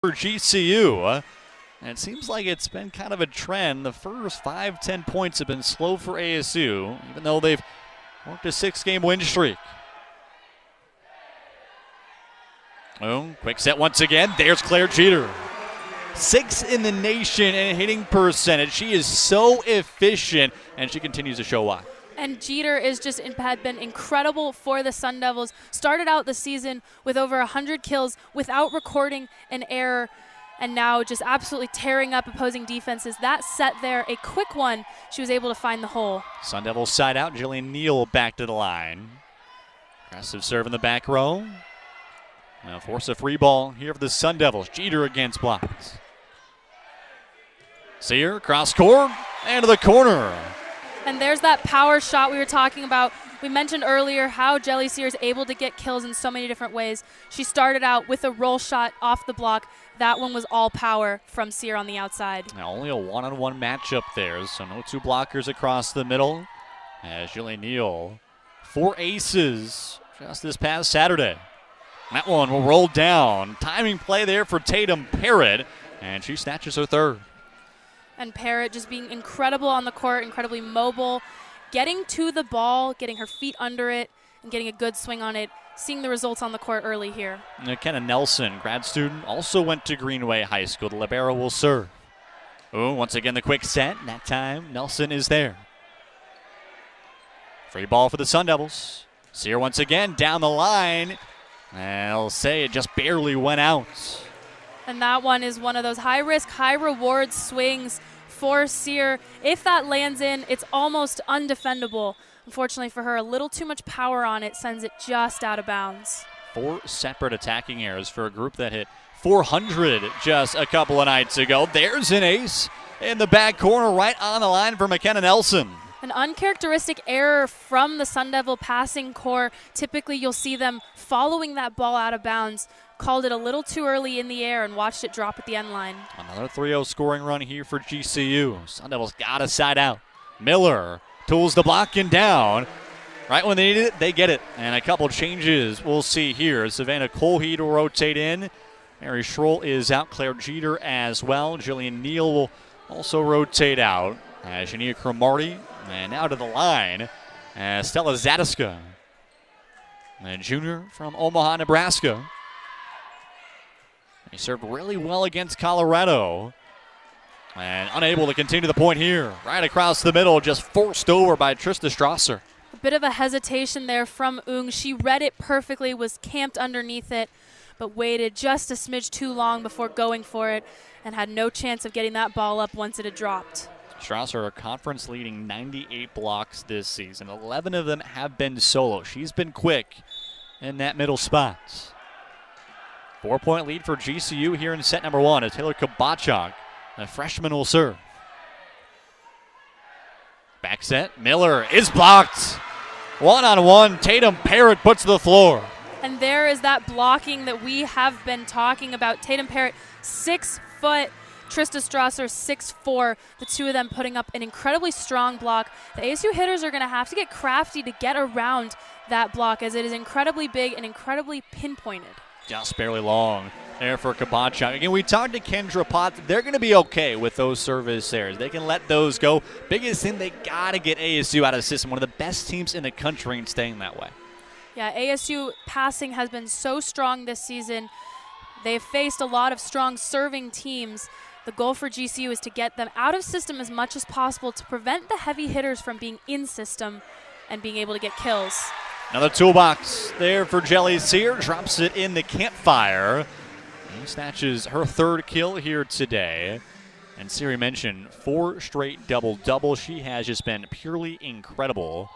for GCU. And it seems like it's been kind of a trend. The first 5-10 points have been slow for ASU, even though they've worked a 6-game win streak. Oh, quick set once again. There's Claire Jeter. 6th in the nation in hitting percentage. She is so efficient, and she continues to show why. And Jeter had been incredible for the Sun Devils. Started out the season with over 100 kills without recording an error, and now just absolutely tearing up opposing defenses. That set there, a quick one, she was able to find the hole. Sun Devils side out. Jillian Neal back to the line. Aggressive serve in the back row. Now force a free ball here for the Sun Devils. Jeter against blocks. Sear, cross court, and to the corner. And there's that power shot we were talking about. We mentioned earlier how Jelly Sear is able to get kills in so many different ways. She started out with a roll shot off the block. That one was all power from Sear on the outside. Now only a one-on-one matchup there, so no two blockers across the middle. As Jillian Neal, 4 aces just this past Saturday. That one will roll down. Timing play there for Tatum Parrott, and she snatches her third. And Parrott just being incredible on the court, incredibly mobile, getting to the ball, getting her feet under it, and getting a good swing on it, seeing the results on the court early here. McKenna Nelson, grad student, also went to Greenway High School. The libero will serve. Oh, once again the quick set. That time Nelson is there. Free ball for the Sun Devils. Sear once again down the line. I'll say it just barely went out. And that one is one of those high-risk, high-reward swings for Sear. If that lands in, it's almost undefendable. Unfortunately for her, a little too much power on it sends it just out of bounds. 4 separate attacking errors for a group that hit 400 just a couple of nights ago. There's an ace in the back corner right on the line for McKenna Nelson. An uncharacteristic error from the Sun Devil passing core. Typically you'll see them following that ball out of bounds. Called it a little too early in the air and watched it drop at the end line. Another 3-0 scoring run here for GCU. Sun Devils got a side out. Miller tools the blocking down. Right when they need it, they get it. And a couple changes we'll see here. Savannah Colheed will rotate in. Mary Schroll is out. Claire Jeter as well. Jillian Neal will also rotate out. Jania Cromartie, and now to the line, Stella Zadiska, a junior from Omaha, Nebraska. He served really well against Colorado, and unable to continue the point here. Right across the middle, just forced over by Trista Strasser. A bit of a hesitation there from Ung. She read it perfectly, was camped underneath it, but waited just a smidge too long before going for it, and had no chance of getting that ball up once it had dropped. Strasser, a conference-leading 98 blocks this season. 11 of them have been solo. She's been quick in that middle spot. 4-point lead for GCU here in set number 1 as Taylor Kabachak, the freshman, will serve. Back set, Miller is blocked. One-on-one, Tatum Parrott puts to the floor. And there is that blocking that we have been talking about. Tatum Parrott, 6 foot. Trista Strasser, 6'4", the two of them putting up an incredibly strong block. The ASU hitters are going to have to get crafty to get around that block as it is incredibly big and incredibly pinpointed. Just barely long there for Kabachak. Again, we talked to Kendra Potts. They're going to be okay with those service errors. They can let those go. Biggest thing, they got to get ASU out of the system. One of the best teams in the country and staying that way. Yeah, ASU passing has been so strong this season. They've faced a lot of strong serving teams. The goal for GCU is to get them out of system as much as possible to prevent the heavy hitters from being in system and being able to get kills. Another toolbox there for Jelly Sear. Drops it in the campfire. He snatches her 3rd kill here today. And Siri mentioned 4 straight double-doubles. She has just been purely incredible.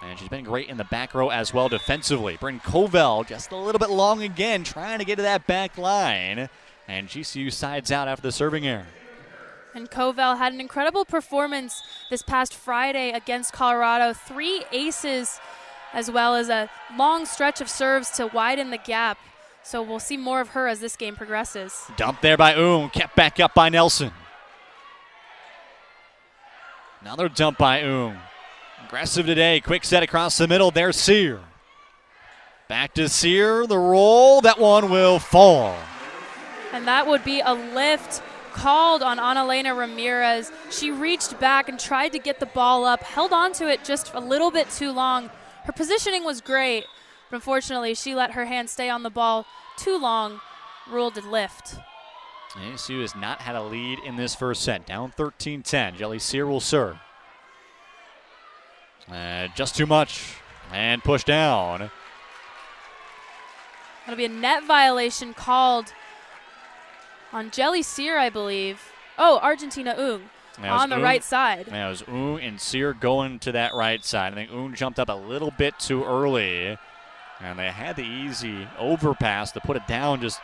And she's been great in the back row as well defensively. Bryn Covell just a little bit long again, trying to get to that back line. And GCU sides out after the serving error. And Covell had an incredible performance this past Friday against Colorado. 3 aces as well as a long stretch of serves to widen the gap. So we'll see more of her as this game progresses. Dump there by kept back up by Nelson. Another dump by Aggressive today, quick set across the middle. There's Sear. Back to Sear, the roll. That one will fall. And that would be a lift called on Analena Ramirez. She reached back and tried to get the ball up, held on to it just a little bit too long. Her positioning was great, but unfortunately she let her hand stay on the ball too long, ruled it lift. ASU has not had a lead in this first set. Down 13-10. Jelly Sear will serve. Just too much. And push down. That'll be a net violation called on Jelly Sear, I believe. Oh, Argentina Ung on the right side. Yeah, it was Ung and Sear going to that right side. I think Ung jumped up a little bit too early. And they had the easy overpass to put it down, just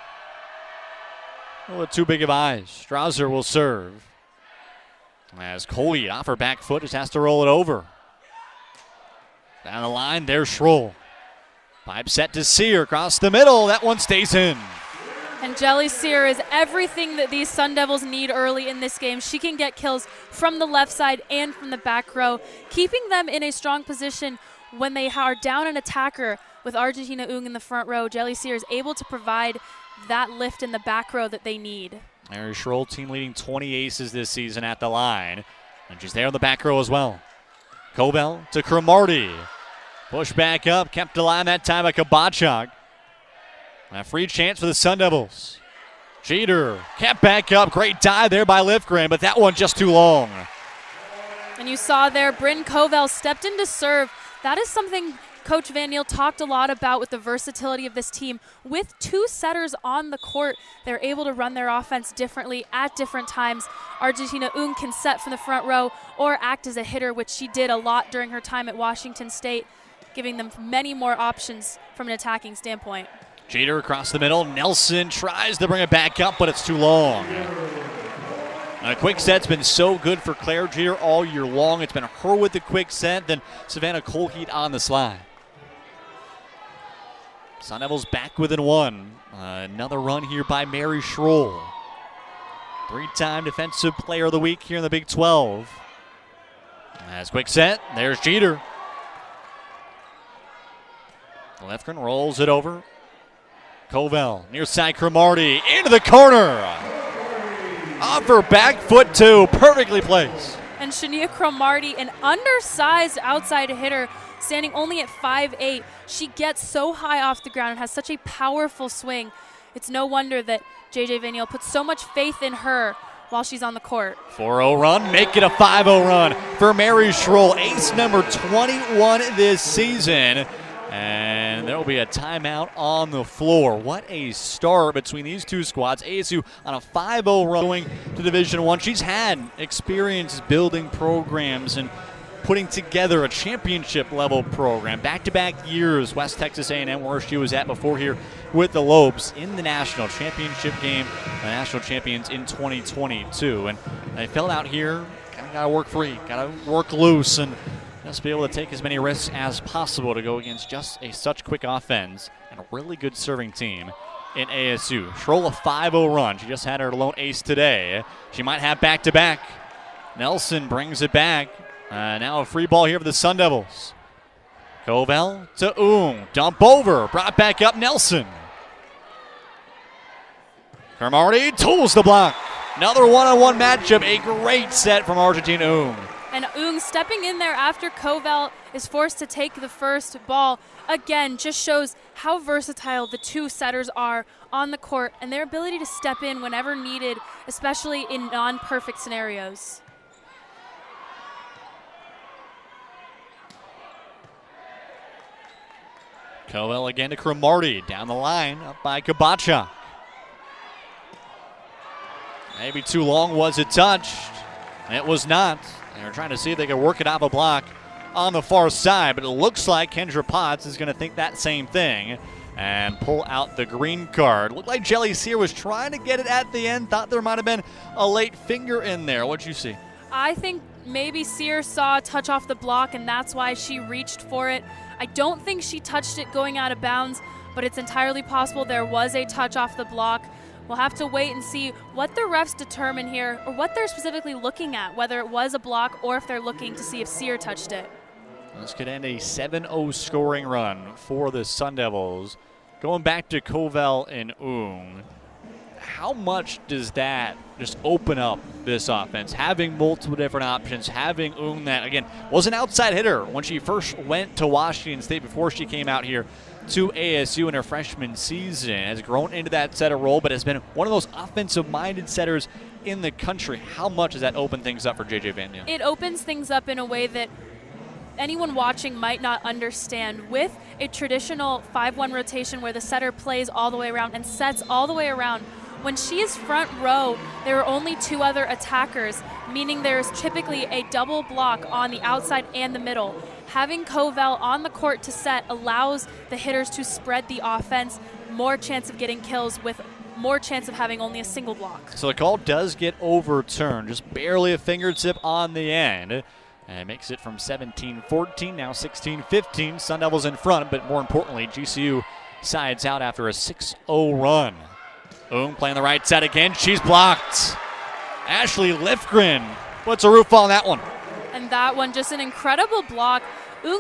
a little too big of eyes. Strasser will serve. As Coley off her back foot just has to roll it over. Down the line, there's Schroll. Pipe set to Sear across the middle. That one stays in. And Jelly Sear is everything that these Sun Devils need early in this game. She can get kills from the left side and from the back row, keeping them in a strong position when they are down an attacker with Argentina Ung in the front row. Jelly Sear is able to provide that lift in the back row that they need. Mary Schroll, team leading 20 aces this season at the line. And she's there in the back row as well. Kovel to Cromartie. Push back up, kept alive that time by Kabachak. A free chance for the Sun Devils. Jeter kept back up. Great dive there by Lifgren, but that one just too long. And you saw there, Bryn Kovel stepped in to serve. That is something Coach Van Niel talked a lot about with the versatility of this team. With two setters on the court, they're able to run their offense differently at different times. Argentina Ung can set from the front row or act as a hitter, which she did a lot during her time at Washington State, giving them many more options from an attacking standpoint. Jeter across the middle. Nelson tries to bring it back up, but it's too long. Quick set's been so good for Claire Jeter all year long. It's been her with the quick set, then Savannah Colheat on the slide. Sun Devils back within one. Another run here by Mary Schroll. Three-time Defensive Player of the Week here in the Big 12. As quick set, there's Jeter. Lefgren rolls it over. Kovel, near side Cromartie, into the corner. Off her back foot too, perfectly placed. And Shania Cromartie, an undersized outside hitter, standing only at 5'8". She gets so high off the ground and has such a powerful swing. It's no wonder that JJ Van Niel puts so much faith in her while she's on the court. 4-0 run, make it a 5-0 run for Mary Schroll, ace number 21 this season. And there will be a timeout on the floor. What a start between these two squads. ASU on a 5-0 run going to Division I. She's had experience building programs and putting together a championship level program. Back-to-back years, West Texas A&M, where she was at before here with the Lobes in the national championship game, the national champions in 2022. And they felt out here, kind of got to work free, got to work loose, and just be able to take as many risks as possible to go against just such quick offense and a really good serving team in ASU. Schroll a 5-0 run. She just had her lone ace today. She might have back-to-back. Nelson brings it back. Now a free ball here for the Sun Devils. Kovel to Ung. Dump over. Brought back up Nelson. Cromartie tools the block. Another one-on-one matchup. A great set from Argentina Ung. And Ung stepping in there after Kovel is forced to take the first ball. Again, just shows how versatile the two setters are on the court and their ability to step in whenever needed, especially in non-perfect scenarios. Kovel again to Cromartie. Down the line, up by Kabachak. Maybe too long was it touched. It was not. They were trying to see if they could work it off a block on the far side, but it looks like Kendra Potts is going to think that same thing and pull out the green card. Looked like Jelly Sear was trying to get it at the end, thought there might have been a late finger in there. What'd you see? I think maybe Sear saw a touch off the block, and that's why she reached for it. I don't think she touched it going out of bounds, but it's entirely possible there was a touch off the block. We'll have to wait and see what the refs determine here, or what they're specifically looking at, whether it was a block or if they're looking to see if Sear touched it. This could end a 7-0 scoring run for the Sun Devils. Going back to Kovel and Ung, how much does that just open up this offense? Having multiple different options, having that, again, was an outside hitter when she first went to Washington State before she came out here to ASU in her freshman season, has grown into that setter role, but has been one of those offensive-minded setters in the country. How much does that open things up for JJ Van Niel? It opens things up in a way that anyone watching might not understand. With a traditional 5-1 rotation where the setter plays all the way around and sets all the way around, when she is front row, there are only 2 other attackers, meaning there's typically a double block on the outside and the middle. Having Covell on the court to set allows the hitters to spread the offense, more chance of getting kills with more chance of having only a single block. So the call does get overturned, just barely a fingertip on the end. And it makes it from 17-14, now 16-15. Sun Devils in front, but more importantly, GCU sides out after a 6-0 run. Playing the right side again. She's blocked. Ashley Lifgren puts a roof on that one. And that one, just an incredible block.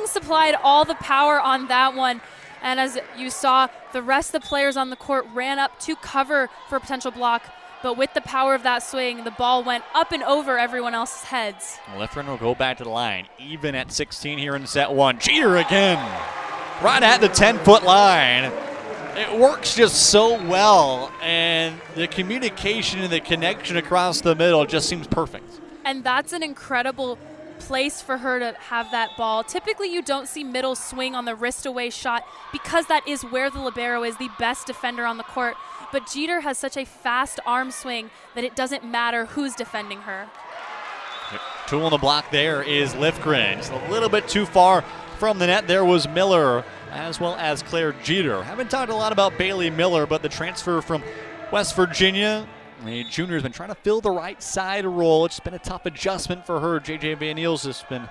Supplied all the power on that one. And as you saw, the rest of the players on the court ran up to cover for a potential block. But with the power of that swing, the ball went up and over everyone else's heads. Lifgren will go back to the line, even at 16 here in set 1. Jeter again, right at the 10-foot line. It works just so well, and the communication and the connection across the middle just seems perfect. And that's an incredible place for her to have that ball. Typically, you don't see middle swing on the wrist-away shot because that is where the libero is the best defender on the court. But Jeter has such a fast arm swing that it doesn't matter who's defending her. Tool on the block there is Lifgren. Just a little bit too far from the net. There was Miller, as well as Claire Jeter. Haven't talked a lot about Bailey Miller, but the transfer from West Virginia, the junior, has been trying to fill the right side role. It's been a tough adjustment for her. JJ Van Niel's has been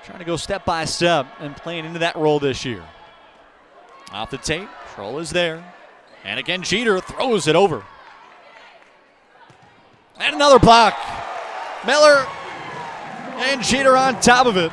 trying to go step by step and playing into that role this year. Off the tape, Troll is there. And again, Jeter throws it over. And another block. Miller and Jeter on top of it.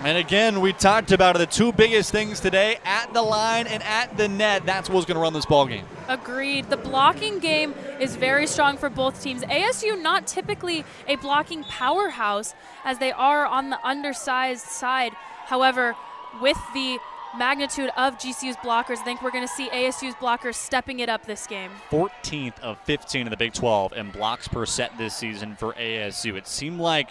And again, we talked about it, the 2 biggest things today, at the line and at the net. That's what's going to run this ball game. Agreed. The blocking game is very strong for both teams. ASU not typically a blocking powerhouse as they are on the undersized side. However, with the magnitude of GCU's blockers, I think we're going to see ASU's blockers stepping it up this game. 14th of 15 in the Big 12 in blocks per set this season for ASU. It seemed like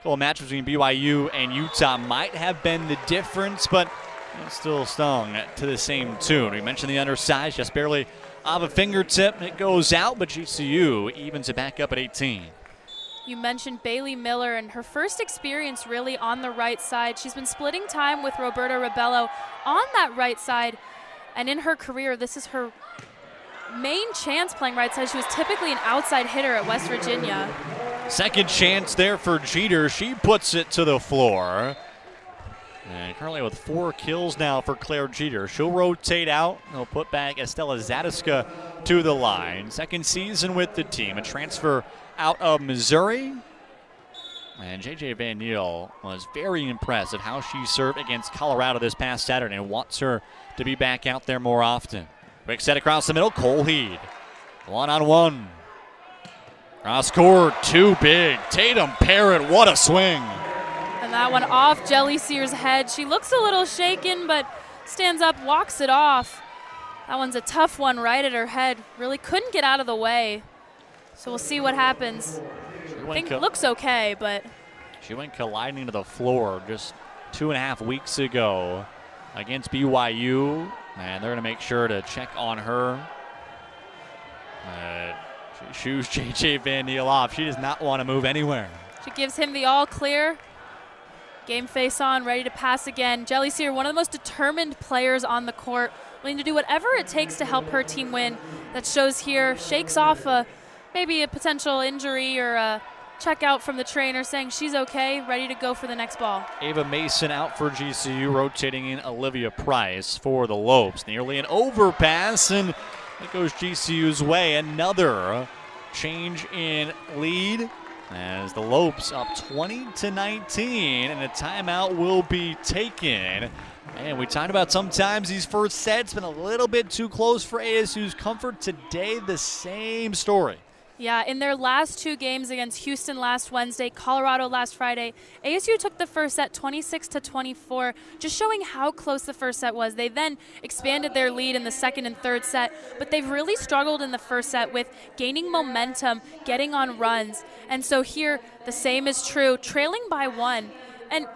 a match between BYU and Utah might have been the difference, but it still stung to the same tune. We mentioned the undersized, just barely off a fingertip. It goes out, but GCU evens it back up at 18. You mentioned Bailey Miller and her first experience really on the right side. She's been splitting time with Roberta Rebello on that right side, and in her career, this is her main chance playing right side. She was typically an outside hitter at West Virginia. Second chance there for Jeter. She puts it to the floor. And currently with 4 kills now for Claire Jeter. She'll rotate out. They'll put back Estella Zadiska to the line. Second season with the team. A transfer out of Missouri. And JJ Van Niel was very impressed at how she served against Colorado this past Saturday and wants her to be back out there more often. Quick set across the middle. Cole Heed. 1-on-1. Cross court, too big. Tatum Parrott, what a swing. And that one off Jelly Sear's head. She looks a little shaken, but stands up, walks it off. That one's a tough one right at her head. Really couldn't get out of the way. So we'll see what happens. I think it looks okay, but. She went colliding to the floor just 2.5 weeks ago against BYU. And they're going to make sure to check on her. She shoos JJ Van Niel off. She does not want to move anywhere. She gives him the all clear. Game face on, ready to pass again. Jelly Sear, one of the most determined players on the court, willing to do whatever it takes to help her team win. That shows here, shakes off maybe a potential injury or a check out from the trainer saying she's okay, ready to go for the next ball. Ava Mason out for GCU, rotating in Olivia Price for the Lopes. Nearly an overpass, and it goes GCU's way. Another change in lead as the Lopes up 20-19, and a timeout will be taken And we talked about sometimes these first sets been a little bit too close for ASU's comfort. Today, the same story. Yeah, in their last 2 games against Houston last Wednesday, Colorado last Friday, ASU took the first set 26-24, just showing how close the first set was. They then expanded their lead in the second and third set, but they've really struggled in the first set with gaining momentum, getting on runs. And so here, the same is true, trailing by 1. And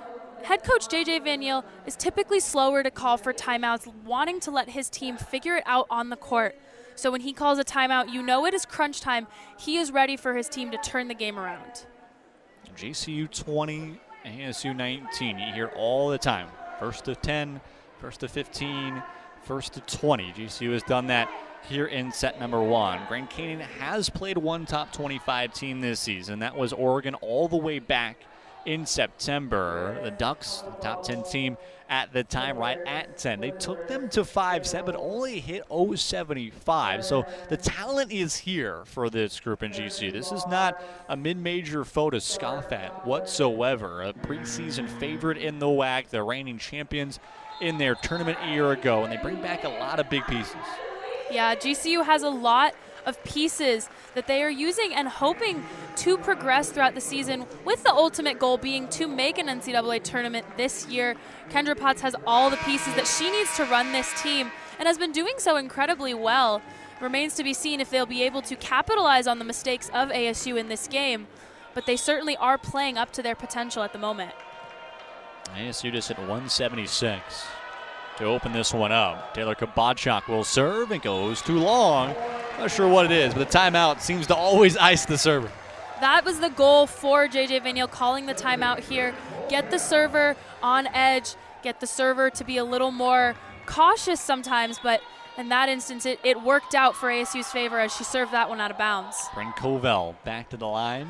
head coach J.J. Van Yeel is typically slower to call for timeouts, wanting to let his team figure it out on the court. So when he calls a timeout, you know it is crunch time. He is ready for his team to turn the game around. GCU 20, ASU 19. You hear all the time. First to 10, first to 15, first to 20. GCU has done that here in set number 1. Grand Canyon has played one top 25 team this season. That was Oregon all the way back in September. The Ducks, the top 10 team at the time, right at 10. They took them to 5-7, but only hit 0-75. So the talent is here for this group in GCU. This is not a mid-major foe to scoff at whatsoever. A preseason favorite in the WAC, the reigning champions in their tournament a year ago, and they bring back a lot of big pieces. Yeah, GCU has a lot of pieces that they are using and hoping to progress throughout the season, with the ultimate goal being to make an NCAA tournament this year. Kendra Potts has all the pieces that she needs to run this team and has been doing so incredibly well. Remains to be seen if they'll be able to capitalize on the mistakes of ASU in this game, but they certainly are playing up to their potential at the moment. ASU just hit 176 to open this one up. Taylor Kabachak will serve and goes too long. Not sure what it is, but the timeout seems to always ice the server. That was the goal for J.J. Van Yeel, calling the timeout here. Get the server on edge, get the server to be a little more cautious sometimes, but in that instance, it worked out for ASU's favor as she served that one out of bounds. Bryn Covell back to the line.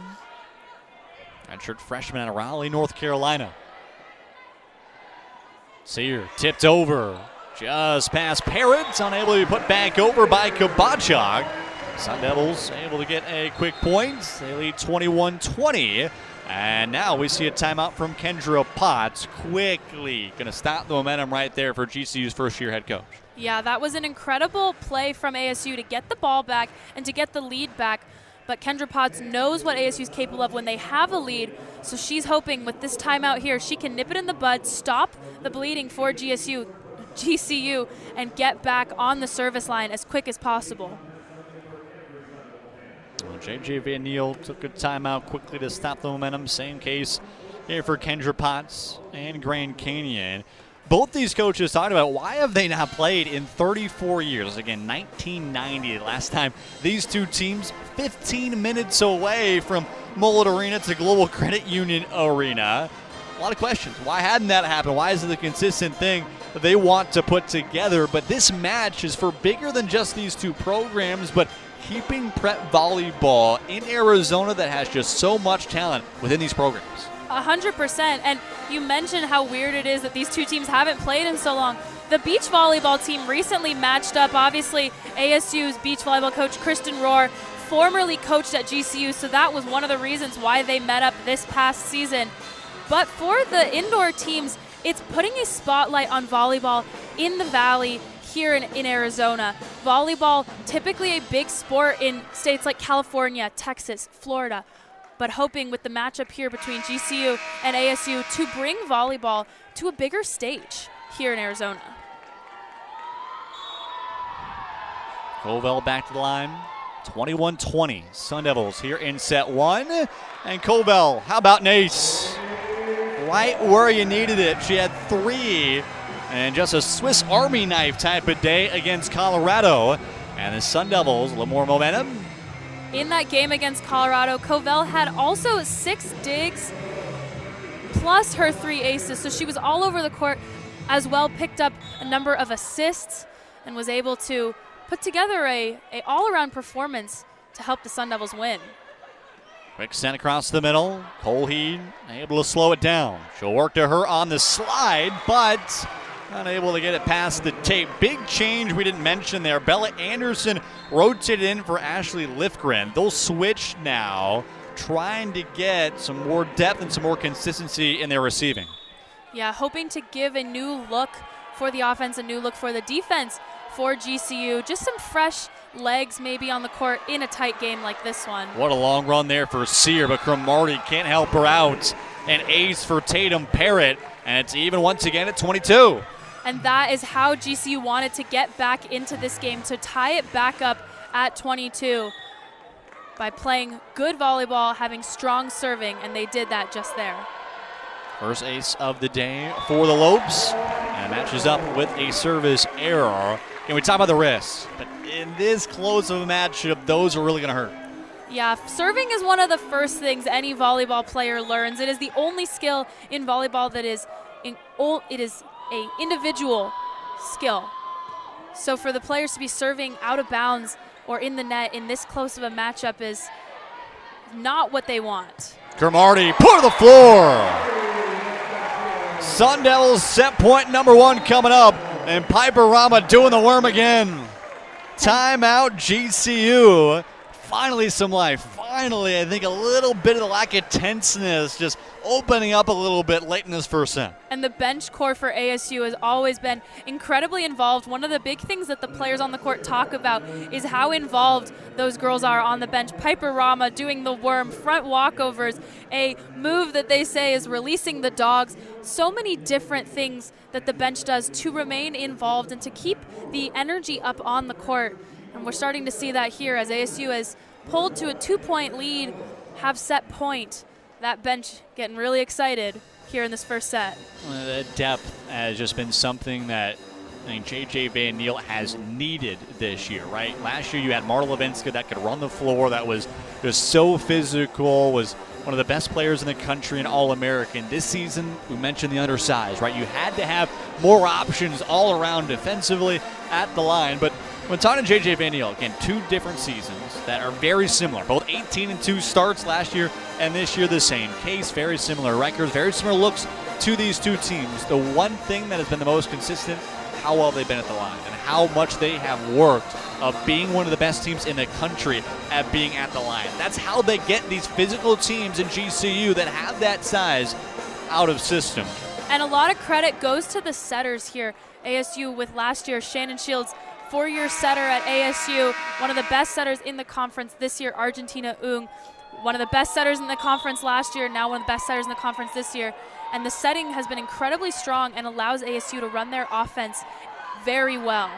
Redshirt freshman out of Raleigh, North Carolina. Sear tipped over. Just past Parrott, unable to be put back over by Kabachak. Sun Devils able to get a quick point. They lead 21-20. And now we see a timeout from Kendra Potts. Quickly going to stop the momentum right there for GCU's first-year head coach. Yeah, that was an incredible play from ASU to get the ball back and to get the lead back. But Kendra Potts knows what ASU is capable of when they have a lead, so she's hoping with this timeout here she can nip it in the bud, stop the bleeding for GCU, and get back on the service line as quick as possible. Well, J.J. Van Yeel took a timeout quickly to stop the momentum. Same case here for Kendra Potts and Grand Canyon. Both these coaches talked about why have they not played in 34 years. Again, 1990, the last time these two teams 15 minutes away from Mullet Arena to Global Credit Union Arena. A lot of questions. Why hadn't that happened? Why is it the consistent thing that they want to put together? But this match is for bigger than just these two programs, but keeping prep volleyball in Arizona that has just so much talent within these programs. 100%. And you mentioned how weird it is that these two teams haven't played in so long. The beach volleyball team recently matched up. Obviously, ASU's beach volleyball coach, Kristen Rohr, formerly coached at GCU, so that was one of the reasons why they met up this past season. But for the indoor teams, it's putting a spotlight on volleyball in the Valley here in Arizona. Volleyball, typically a big sport in states like California, Texas, Florida, but hoping with the matchup here between GCU and ASU to bring volleyball to a bigger stage here in Arizona. Covell back to the line. 21-20. Sun Devils here in set 1. And Covell, how about an ace? Right where you needed it. She had 3. And just a Swiss Army knife type of day against Colorado. And the Sun Devils, a little more momentum. In that game against Colorado, Covell had also 6 digs plus her 3 aces. So she was all over the court as well, picked up a number of assists and was able to put together a all-around performance to help the Sun Devils win. Quick send across the middle. Colheed able to slow it down. She'll work to her on the slide, but unable to get it past the tape. Big change we didn't mention there. Bella Anderson rotated in for Ashley Lifgren. They'll switch now, trying to get some more depth and some more consistency in their receiving. Yeah, hoping to give a new look for the offense, a new look for the defense for GCU. Just some fresh legs maybe on the court in a tight game like this one. What a long run there for Sear, but Cromartie can't help her out. An ace for Tatum Parrott, and it's even once again at 22. And that is how GCU wanted to get back into this game, to tie it back up at 22 by playing good volleyball, having strong serving, and they did that just there. First ace of the day for the Lopes, and matches up with a service error. And we talk about the risks, but in this close of a matchup, those are really going to hurt. Yeah, serving is one of the first things any volleyball player learns. It is the only skill in volleyball that is it is a individual skill. So for the players to be serving out of bounds or in the net in this close of a matchup is not what they want. Cromartie put to the floor. Sun Devils set point number 1 coming up, and Piper Rama doing the worm again. Timeout GCU. Finally some life. Finally, I think a little bit of the lack of tenseness just opening up a little bit late in this first set. And the bench core for ASU has always been incredibly involved. One of the big things that the players on the court talk about is how involved those girls are on the bench. Piper Rama doing the worm, front walkovers, a move that they say is releasing the dogs. So many different things that the bench does to remain involved and to keep the energy up on the court. And we're starting to see that here as ASU has pulled to a 2-point lead, have set point. That bench getting really excited here in this first set. The depth has just been something that I think J.J. Van Niel has needed this year, right? Last year you had Marta Levinska that could run the floor, that was just so physical, was one of the best players in the country, and All-American. This season, we mentioned the undersize, right? You had to have more options all around defensively at the line, but when talking to J.J. Van Niel, again, 2 different seasons that are very similar. Both 18-2 starts last year and this year the same case. Very similar records, very similar looks to these 2 teams. The one thing that has been the most consistent, how well they've been at the line and how much they have worked of being one of the best teams in the country at being at the line. That's how they get these physical teams in GCU that have that size out of system. And a lot of credit goes to the setters here. ASU with last year, Shannon Shields, 4-year setter at ASU, one of the best setters in the conference this year. Argentina Ung, one of the best setters in the conference last year, now one of the best setters in the conference this year. And the setting has been incredibly strong and allows ASU to run their offense very well.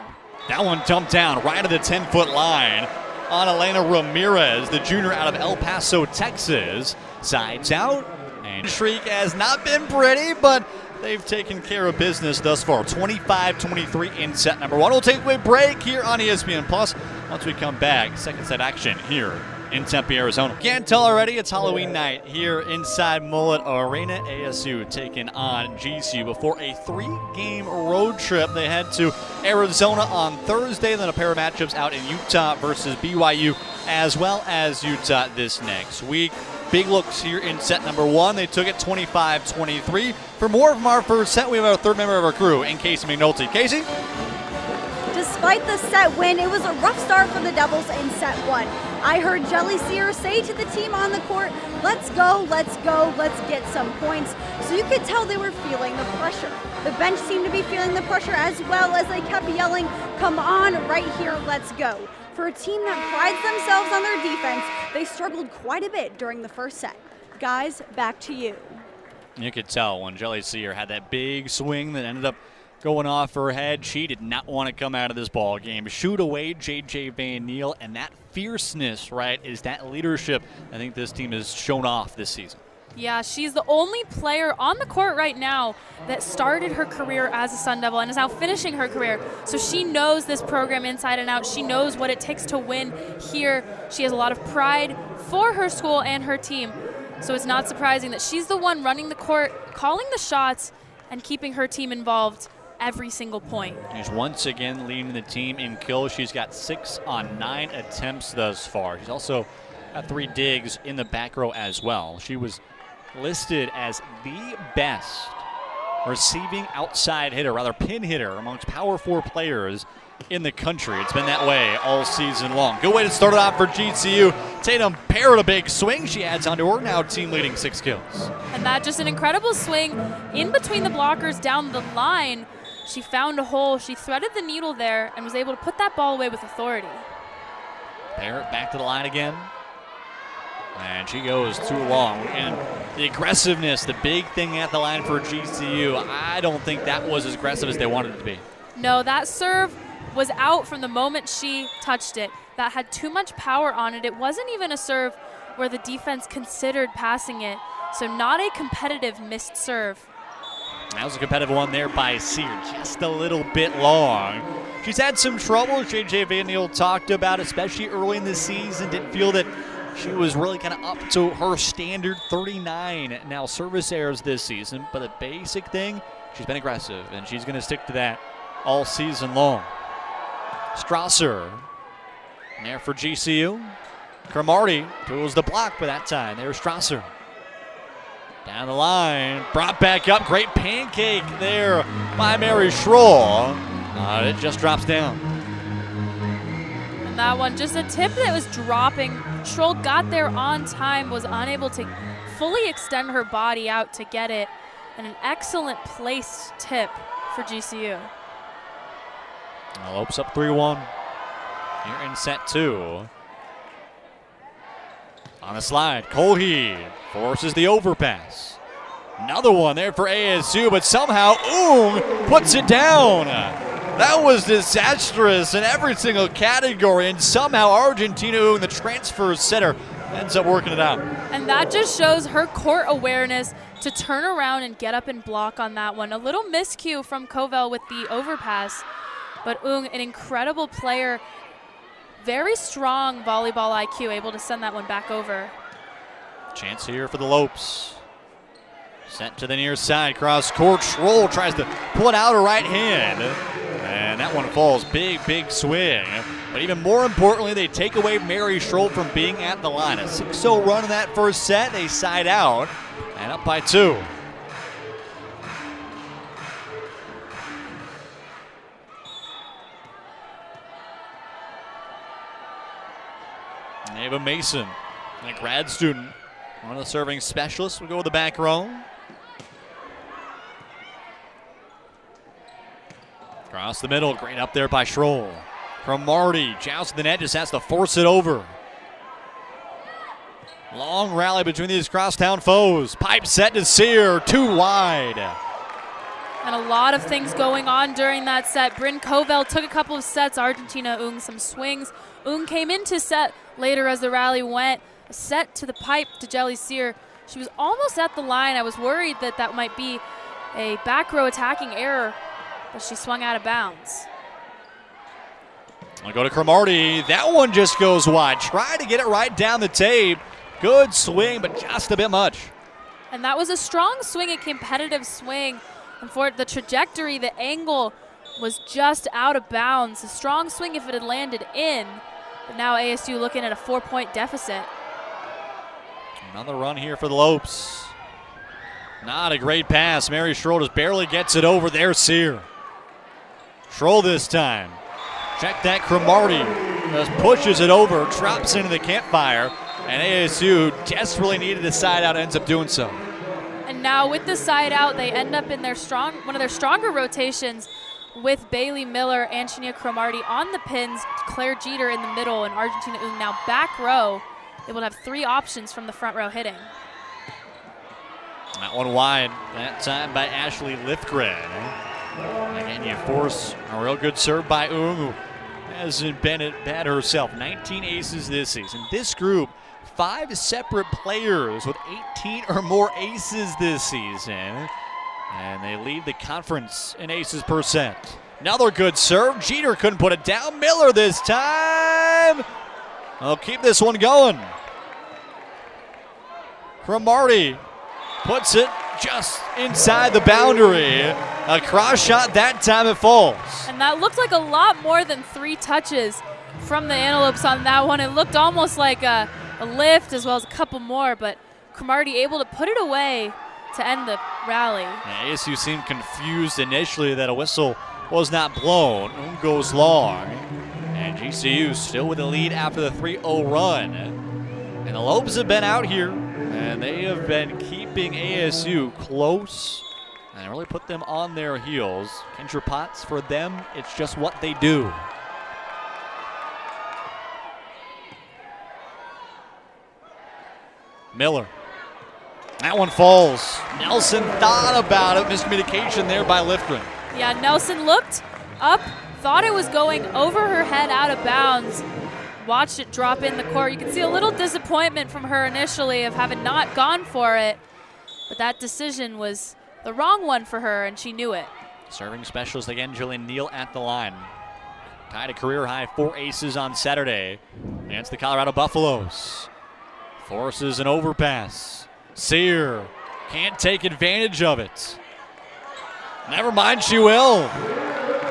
That one dumped down right at the 10-foot line on Elena Ramirez, the junior out of El Paso, Texas. Sides out, and streak has not been pretty, but they've taken care of business thus far. 25-23 in set number 1. We'll take a quick break here on ESPN Plus. Once we come back, second set action here in Tempe, Arizona. Can't tell already, it's Halloween night here inside Mullet Arena. ASU taking on GCU before a 3-game road trip. They head to Arizona on Thursday, then a pair of matchups out in Utah versus BYU, as well as Utah this next week. Big looks here in set number 1. They took it 25-23. For more from our first set, we have our third member of our crew in Casey McNulty. Casey? Despite the set win, it was a rough start for the Devils in set 1. I heard Jelly Sear say to the team on the court, let's go, let's get some points. So you could tell they were feeling the pressure. The bench seemed to be feeling the pressure as well as they kept yelling, come on, right here, let's go. For a team that prides themselves on their defense, they struggled quite a bit during the first set. Guys, back to you. You could tell when Jelly Sear had that big swing that ended up going off her head. She did not want to come out of this ball game. Shoot away J.J. Van Niel, and that fierceness, right, is that leadership I think this team has shown off this season. Yeah, she's the only player on the court right now that started her career as a Sun Devil and is now finishing her career. So she knows this program inside and out. She knows what it takes to win here. She has a lot of pride for her school and her team. So it's not surprising that she's the one running the court, calling the shots, and keeping her team involved every single point. She's once again leading the team in kills. She's got 6 on 9 attempts thus far. She's also got 3 digs in the back row as well. She was listed as the best receiving outside hitter, rather pin hitter, amongst Power 4 players in the country. It's been that way all season long. Good way to start it off for GCU. Tatum Parrott, a big swing she adds onto her, now team leading 6 kills. And that just an incredible swing in between the blockers down the line. She found a hole, she threaded the needle there, and was able to put that ball away with authority. Parrott back to the line again. And she goes too long. And the aggressiveness, the big thing at the line for GCU, I don't think that was as aggressive as they wanted it to be. No, that serve was out from the moment she touched it. That had too much power on it. It wasn't even a serve where the defense considered passing it. So not a competitive missed serve. That was a competitive one there by Sear, just a little bit long. She's had some trouble, JJ Van Neal talked about, especially early in the season. Didn't feel that she was really kind of up to her standard. 39 now service errors this season, but the basic thing, she's been aggressive, and she's going to stick to that all season long. Strasser there for GCU. Cromartie tools the block, but that time there's Strasser. Down the line, brought back up, great pancake there by Mary Schroll. It just drops down. And that one, just a tip that was dropping. Schroll got there on time, was unable to fully extend her body out to get it. And an excellent placed tip for GCU. Lopes up 3-1 here in set 2. On the slide, Colheed forces the overpass. Another one there for ASU, but somehow puts it down. That was disastrous in every single category, and somehow Argentina, the transfer setter, ends up working it out. And that just shows her court awareness to turn around and get up and block on that one. A little miscue from Covell with the overpass, but an incredible player. Very strong volleyball IQ, able to send that one back over. Chance here for the Lopes. Sent to the near side, cross court. Schroll tries to pull it out her right hand. And that one falls. Big, big swing. But even more importantly, they take away Mary Schroll from being at the line. A 6-0 run in that first set. They side out and up by 2. Ava Mason, a grad student, one of the serving specialists, will go with the back row. Across the middle, great up there by Schroll. Cromartie, joust the net, just has to force it over. Long rally between these crosstown foes. Pipe set to Sear, too wide. And a lot of things going on during that set. Bryn Covell took a couple of sets. Argentina some swings. Came into set later as the rally went. A set to the pipe to Jelly Sear. She was almost at the line. I was worried that that might be a back row attacking error, but she swung out of bounds. I'll go to Cromartie. That one just goes wide. Try to get it right down the tape. Good swing, but just a bit much. And that was a strong swing, a competitive swing. And for the trajectory, the angle was just out of bounds. A strong swing if it had landed in. But now ASU looking at a 4-point deficit. Another run here for the Lopes. Not a great pass. Mary Schroll just barely gets it over there. Sear. Schroll this time. Check that. Cromartie just pushes it over, drops into the campfire, and ASU desperately needed a side out, ends up doing so. And now with the side out, they end up in their one of their stronger rotations with Bailey Miller, Antonia Cromartie on the pins, Claire Jeter in the middle, and Argentina now back row. They will have 3 options from the front row hitting. That one wide, that time by Ashley Lithgren. Again, you force a real good serve by who hasn't been bad herself. 19 aces this season. This group, 5 separate players with 18 or more aces this season. And they lead the conference in aces per set. Another good serve. Jeter couldn't put it down. Miller this time. I'll keep this one going. Cromartie puts it just inside the boundary. A cross shot, that time it falls. And that looked like a lot more than 3 touches from the Antelopes on that one. It looked almost like a lift as well as a couple more, but Cromartie able to put it away to end the rally. ASU seemed confused initially that a whistle was not blown. Goes long. And GCU still with the lead after the 3-0 run. And the Lopes have been out here, and they have been keeping ASU close and really put them on their heels. Kendra Potts, for them, it's just what they do. Miller. That one falls. Nelson thought about it. Miscommunication there by Lifgren. Yeah, Nelson looked up, thought it was going over her head out of bounds, watched it drop in the court. You can see a little disappointment from her initially of having not gone for it, but that decision was the wrong one for her, and she knew it. Serving specialist again, Jillian Neal at the line. Tied a career high 4 aces on Saturday against the Colorado Buffaloes. Forces an overpass. Sear can't take advantage of it. Never mind, she will.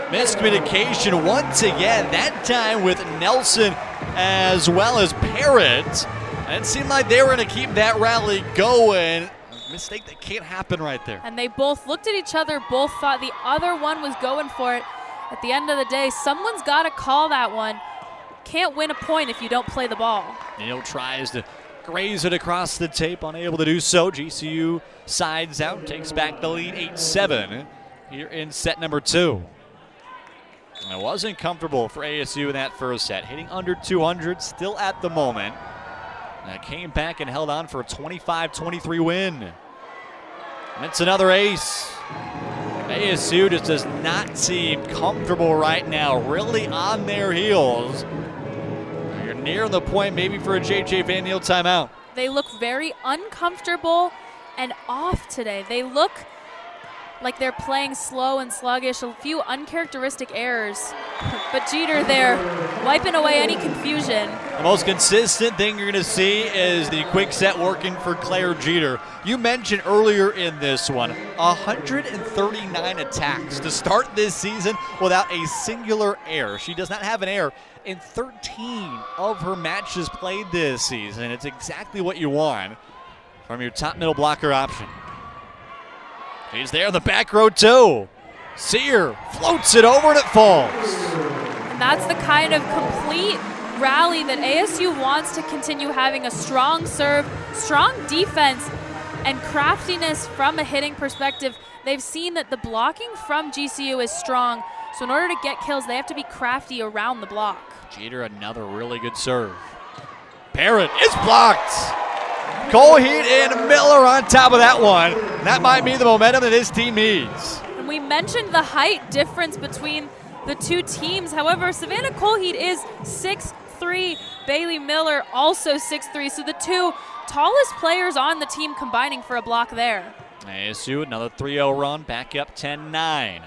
Miscommunication once again, that time with Nelson as well as Parrott. And it seemed like they were going to keep that rally going. A mistake that can't happen right there. And they both looked at each other, both thought the other one was going for it. At the end of the day, someone's got to call that one. Can't win a point if you don't play the ball. Neal tries to graze it across the tape, unable to do so. GCU sides out, takes back the lead 8-7 here in set number 2. And it wasn't comfortable for ASU in that first set. Hitting under 200 still at the moment. And came back and held on for a 25-23 win. And it's another ace. ASU just does not seem comfortable right now, really on their heels. You're near the point maybe for a J.J. Van Niel timeout. They look very uncomfortable and off today. They look like they're playing slow and sluggish, a few uncharacteristic errors. But Jeter there, wiping away any confusion. The most consistent thing you're going to see is the quick set working for Claire Jeter. You mentioned earlier in this one, 139 attacks to start this season without a singular error. She does not have an error in 13 of her matches played this season. It's exactly what you want from your top middle blocker option. He's there in the back row too. Sear floats it over and it falls. And that's the kind of complete rally that ASU wants to continue having. A strong serve, strong defense, and craftiness from a hitting perspective. They've seen that the blocking from GCU is strong, so in order to get kills, they have to be crafty around the block. Jeter, another really good serve. Parrott is blocked. Colheat and Miller on top of that one. That might be the momentum that this team needs. And we mentioned the height difference between the two teams. However, Savannah Colheat is 6'3", Bailey Miller also 6'3", so the two tallest players on the team combining for a block there. ASU, another 3-0 run, back up 10-9.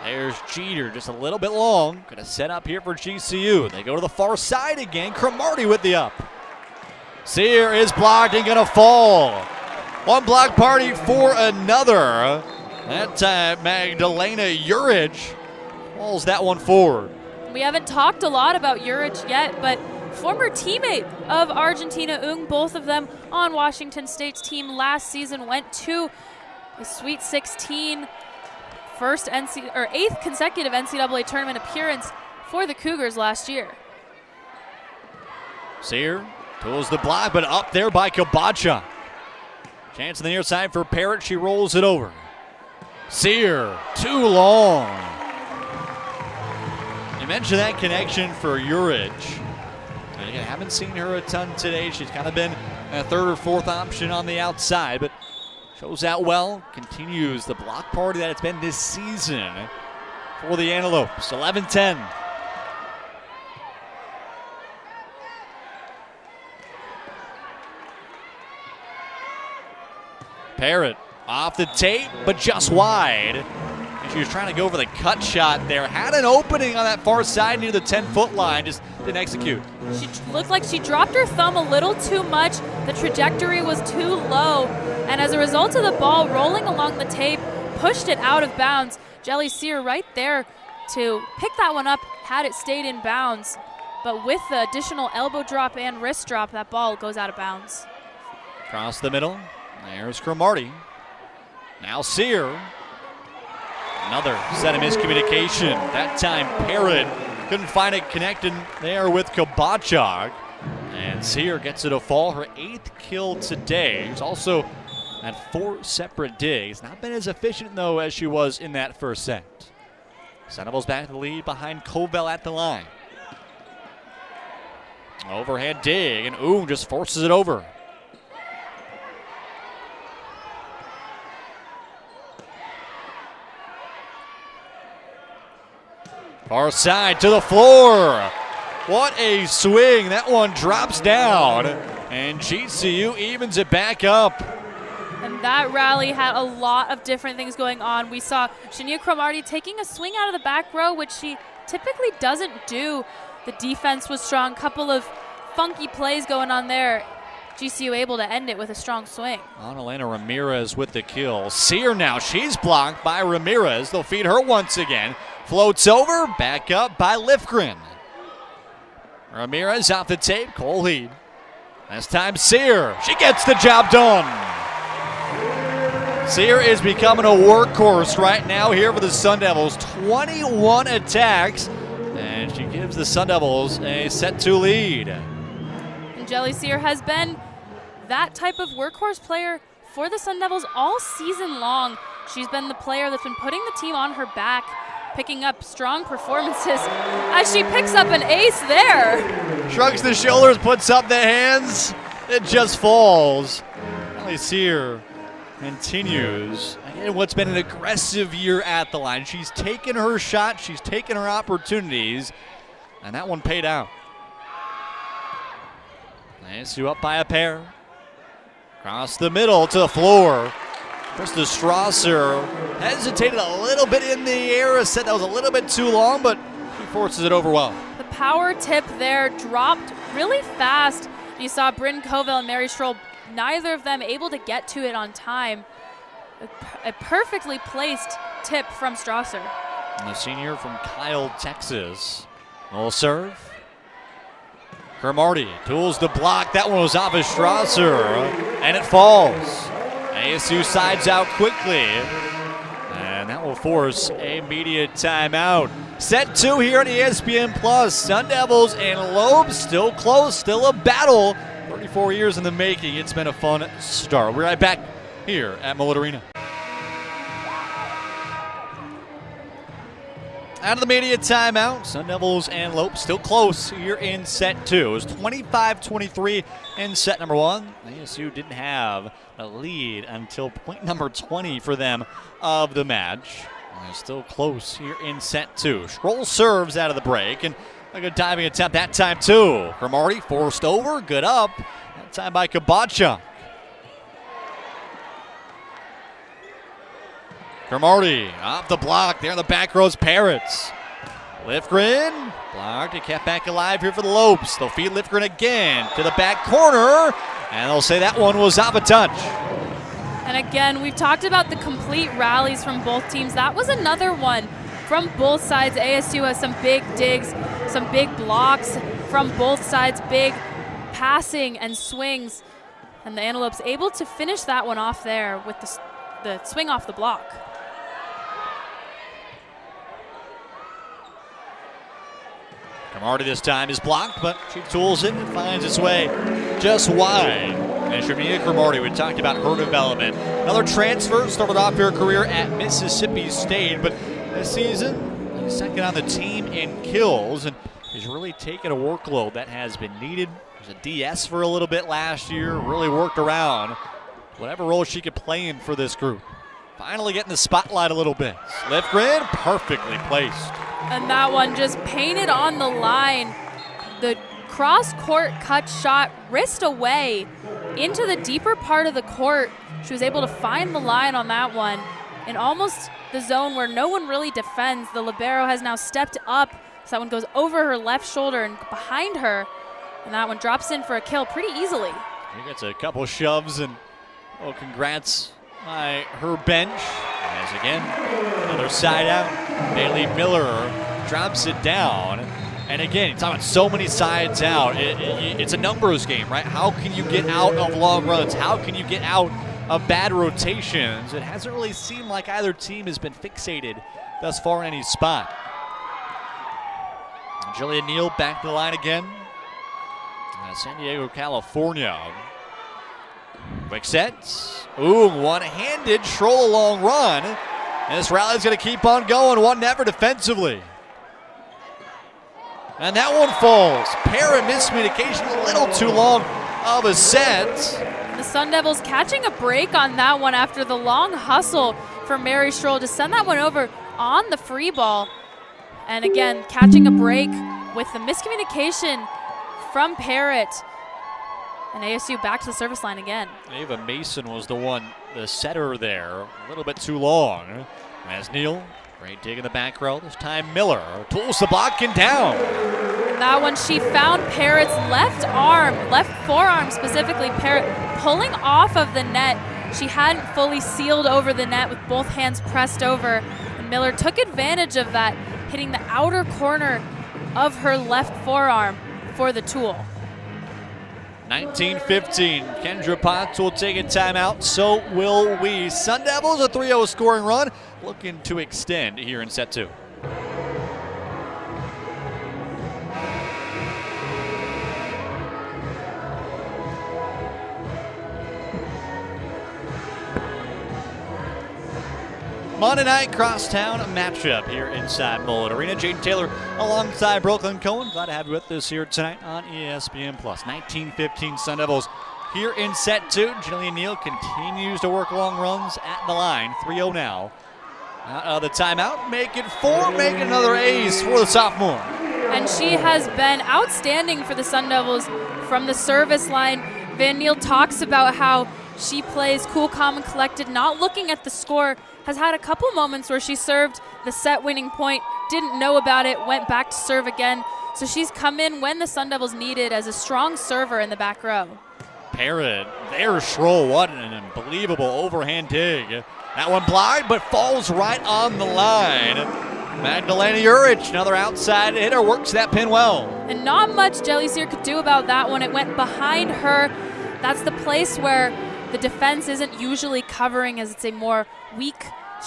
There's Jeter, just a little bit long. Gonna set up here for GCU. They go to the far side again. Cromartie with the up. Sear is blocked and gonna fall. One block party for another. That time, Magdalena Juric pulls that one forward. We haven't talked a lot about Juric yet, but former teammate of Argentina Ung, both of them on Washington State's team last season, went to the Sweet 16, eighth consecutive NCAA tournament appearance for the Cougars last year. Sear tools the block, but up there by Kabacha. Chance on the near side for Parrott. She rolls it over. Sear, too long. You mentioned that connection for Juric. And again, haven't seen her a ton today. She's kind of been a third or fourth option on the outside, but shows out well. Continues the block party that it's been this season for the Antelopes. 11-10. Parrott off the tape, but just wide. And she was trying to go for the cut shot there. Had an opening on that far side near the 10-foot line, just didn't execute. She looked like she dropped her thumb a little too much. The trajectory was too low. And as a result of the ball rolling along the tape, pushed it out of bounds. Jelly Sear right there to pick that one up had it stayed in bounds. But with the additional elbow drop and wrist drop, that ball goes out of bounds. Across the middle. There's Cromartie. Now Sear. Another set of miscommunication. That time Parrott couldn't find it connected there with Kabachak. And Sear gets it a fall, her 8th kill today. She's also Had 4 separate digs. Not been as efficient, though, as she was in that first set. Sun Devils back to the lead behind Covell at the line. Overhead dig, and Oom just forces it over. Far side to the floor. What a swing. That one drops down, and GCU evens it back up. And that rally had a lot of different things going on. We saw Shania Cromartie taking a swing out of the back row, which she typically doesn't do. The defense was strong. Couple of funky plays going on there. GCU able to end it with a strong swing. Annalena Ramirez with the kill. Sear now. She's blocked by Ramirez. They'll feed her once again. Floats over. Back up by Lifgren. Ramirez off the tape. Cole Heed. This time Sear. She gets the job done. Sear is becoming a workhorse right now here for the Sun Devils. 21 attacks, and she gives the Sun Devils a set 2 lead. And Jelly Sear has been that type of workhorse player for the Sun Devils all season long. She's been the player that's been putting the team on her back, picking up strong performances as she picks up an ace there. Shrugs the shoulders, puts up the hands. It just falls. Jelly Sear continues. Again, what's been an aggressive year at the line. She's taken her shot, she's taken her opportunities, and that one paid out. ASU up by a pair. Across the middle to the floor. Krista Strasser hesitated a little bit in the air. Said that was a little bit too long, but she forces it over well. The power tip there dropped really fast. You saw Bryn Covell and Mary Stroll, neither of them able to get to it on time. A perfectly placed tip from Strasser. And the senior from Kyle, Texas. Will serve. Cromartie tools the block. That one was off of Strasser, and it falls. ASU sides out quickly, and that will force a immediate timeout. Set 2 here at ESPN Plus. Sun Devils and Lopes still close, still a battle. 34 years in the making. It's been a fun start. We're right back here at Mullet Arena. Out of the media timeout, Sun Devils and Lopes still close here in set 2. It was 25-23 in set number 1. ASU didn't have a lead until point number 20 for them of the match. And they're still close here in set 2. Stroll serves out of the break, and a good diving attempt that time too. Cromartie forced over, good up. That time by Kabacha. Cromartie off the block. There in the back row's Parrots. Lifgren blocked and kept back alive here for the Lopes. They'll feed Lifgren again to the back corner, and they'll say that one was off a touch. And again, we've talked about the complete rallies from both teams. That was another one from both sides. ASU has some big digs, some big blocks from both sides, big passing and swings. And the Antelopes able to finish that one off there with the swing off the block. Cromartie this time is blocked, but she tools it and finds its way just wide. And Shamia Cromartie, we talked about her development. Another transfer, started off her career at Mississippi State, but this season, he's second on the team in kills, and he's really taken a workload that has been needed. Was a DS for a little bit last year, really worked around whatever role she could play in for this group. Finally getting the spotlight a little bit. Lifgren, perfectly placed. And that one just painted on the line. The cross-court cut shot, wrist away into the deeper part of the court. She was able to find the line on that one in almost the zone where no one really defends. The libero has now stepped up, so that one goes over her left shoulder and behind her, and that one drops in for a kill pretty easily. He gets a couple shoves, and oh, congrats by her bench. As again, another side out. Bailey Miller drops it down. And again, you're talking about so many sides out. It's a numbers game, right? How can you get out of long runs? How can you get out of bad rotations? It hasn't really seemed like either team has been fixated thus far in any spot. Jillian Neal back to the line again. San Diego, California. Quick set. Ooh, one-handed stroll along run. And this rally's going to keep on going. One never defensively. And that one falls. Parrott miscommunication, a little too long of a set. The Sun Devils catching a break on that one after the long hustle for Mary Stroll to send that one over on the free ball. And again, catching a break with the miscommunication from Parrott. And ASU back to the service line again. Ava Mason was the setter there. A little bit too long. As Neal, great dig in the back row. This time Miller tools the block and down. That one, she found Parrott's left arm, left forearm specifically, Parrott pulling off of the net. She hadn't fully sealed over the net with both hands pressed over. And Miller took advantage of that, hitting the outer corner of her left forearm for the tool. 19-15. Kendra Potts will take a timeout. So will we. Sun Devils a 3-0 scoring run, looking to extend here in set 2. Monday night crosstown matchup here inside Mullet Arena. Jaden Taylor alongside Brooklyn Cohen. Glad to have you with us here tonight on ESPN+. 19-15 Sun Devils here in set 2. Jillian Neal continues to work long runs at the line. 3-0 now. Out of the timeout, make it 4, make another ace for the sophomore. And she has been outstanding for the Sun Devils from the service line. Van Neal talks about how she plays cool, calm, and collected, not looking at the score. Has had a couple moments where she served the set-winning point, didn't know about it, went back to serve again. So she's come in when the Sun Devils needed as a strong server in the back row. Parrott, there's Schroll. What an unbelievable overhand dig. That one blocked, but falls right on the line. Magdalena Urich, another outside hitter, works that pin well. And not much Jelly Sear could do about that one. It went behind her. That's the place where the defense isn't usually covering, as it's a more weak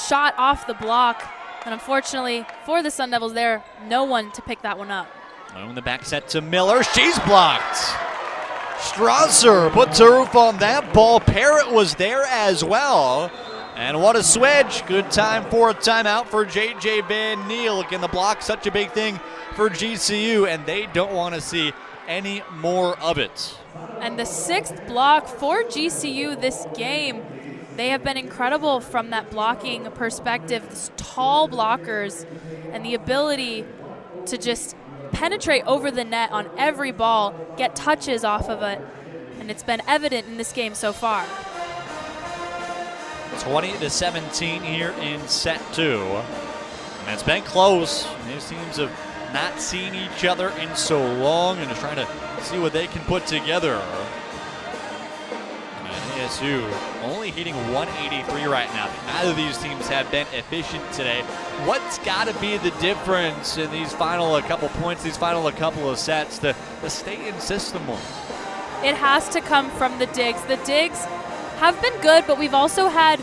shot off the block. And unfortunately for the Sun Devils there, no one to pick that one up. On the back set to Miller, she's blocked. Strasser puts a roof on that ball. Parrott was there as well. And what a switch. Good time for a timeout for J.J. Van Neal. Again, the block, such a big thing for GCU, and they don't want to see any more of it. And the 6th block for GCU this game. They have been incredible from that blocking perspective. These tall blockers and the ability to just penetrate over the net on every ball, get touches off of it. And it's been evident in this game so far. 20-17 here in set 2. And it's been close. These teams have not seen each other in so long and just trying to see what they can put together. And ASU only hitting 183 right now. Neither of these teams have been efficient today. What's got to be the difference in these final couple points, these final couple of sets to stay in system one? It has to come from the digs. The digs have been good, but we've also had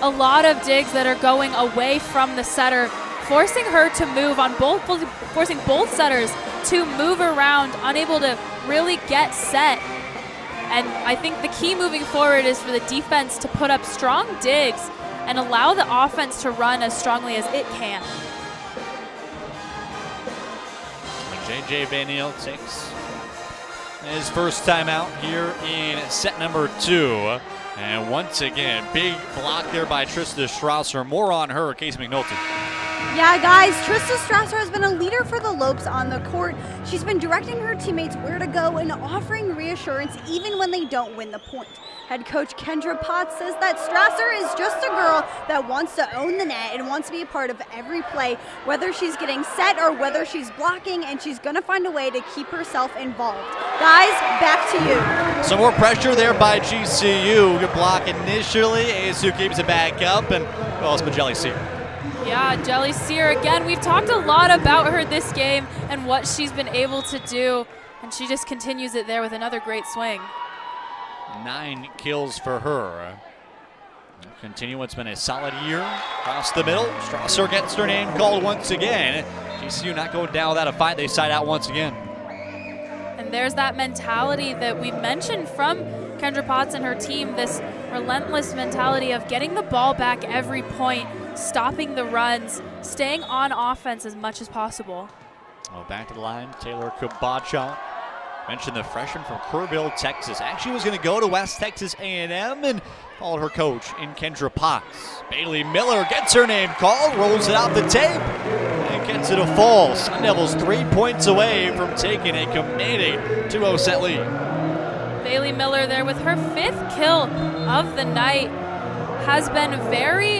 a lot of digs that are going away from the setter, forcing her to move on both, forcing both setters to move around, unable to really get set. And I think the key moving forward is for the defense to put up strong digs and allow the offense to run as strongly as it can. J.J. Van Neal takes his first timeout here in set number 2. And once again, big block there by Trista Strasser. More on her, Casey McNulty. Yeah, guys, Trista Strasser has been a leader for the Lopes on the court. She's been directing her teammates where to go and offering reassurance even when they don't win the point. Head coach Kendra Potts says that Strasser is just a girl that wants to own the net and wants to be a part of every play, whether she's getting set or whether she's blocking, and she's going to find a way to keep herself involved. Guys, back to you. Some more pressure there by GCU. Good block initially. ASU keeps it back up, and well, it's Jelly Sear. Yeah, Jelly Sear again. We've talked a lot about her this game and what she's been able to do, and she just continues it there with another great swing. 9 kills for her. Continue what's been a solid year. Across the middle, Strasser gets her name called once again. GCU not going down without a fight. They side out once again. And there's that mentality that we've mentioned from Kendra Potts and her team this relentless mentality of getting the ball back every point, stopping the runs, staying on offense as much as possible. Well, back to the line, Taylor Kabacha. Mentioned the freshman from Kerrville, Texas. Actually was going to go to West Texas A&M and followed her coach in Kendra Potts. Bailey Miller gets her name called, rolls it out the tape, and gets it a fall. Sun Devils 3 points away from taking a commanding 2-0 set lead. Bailey Miller there with her 5th kill of the night has been very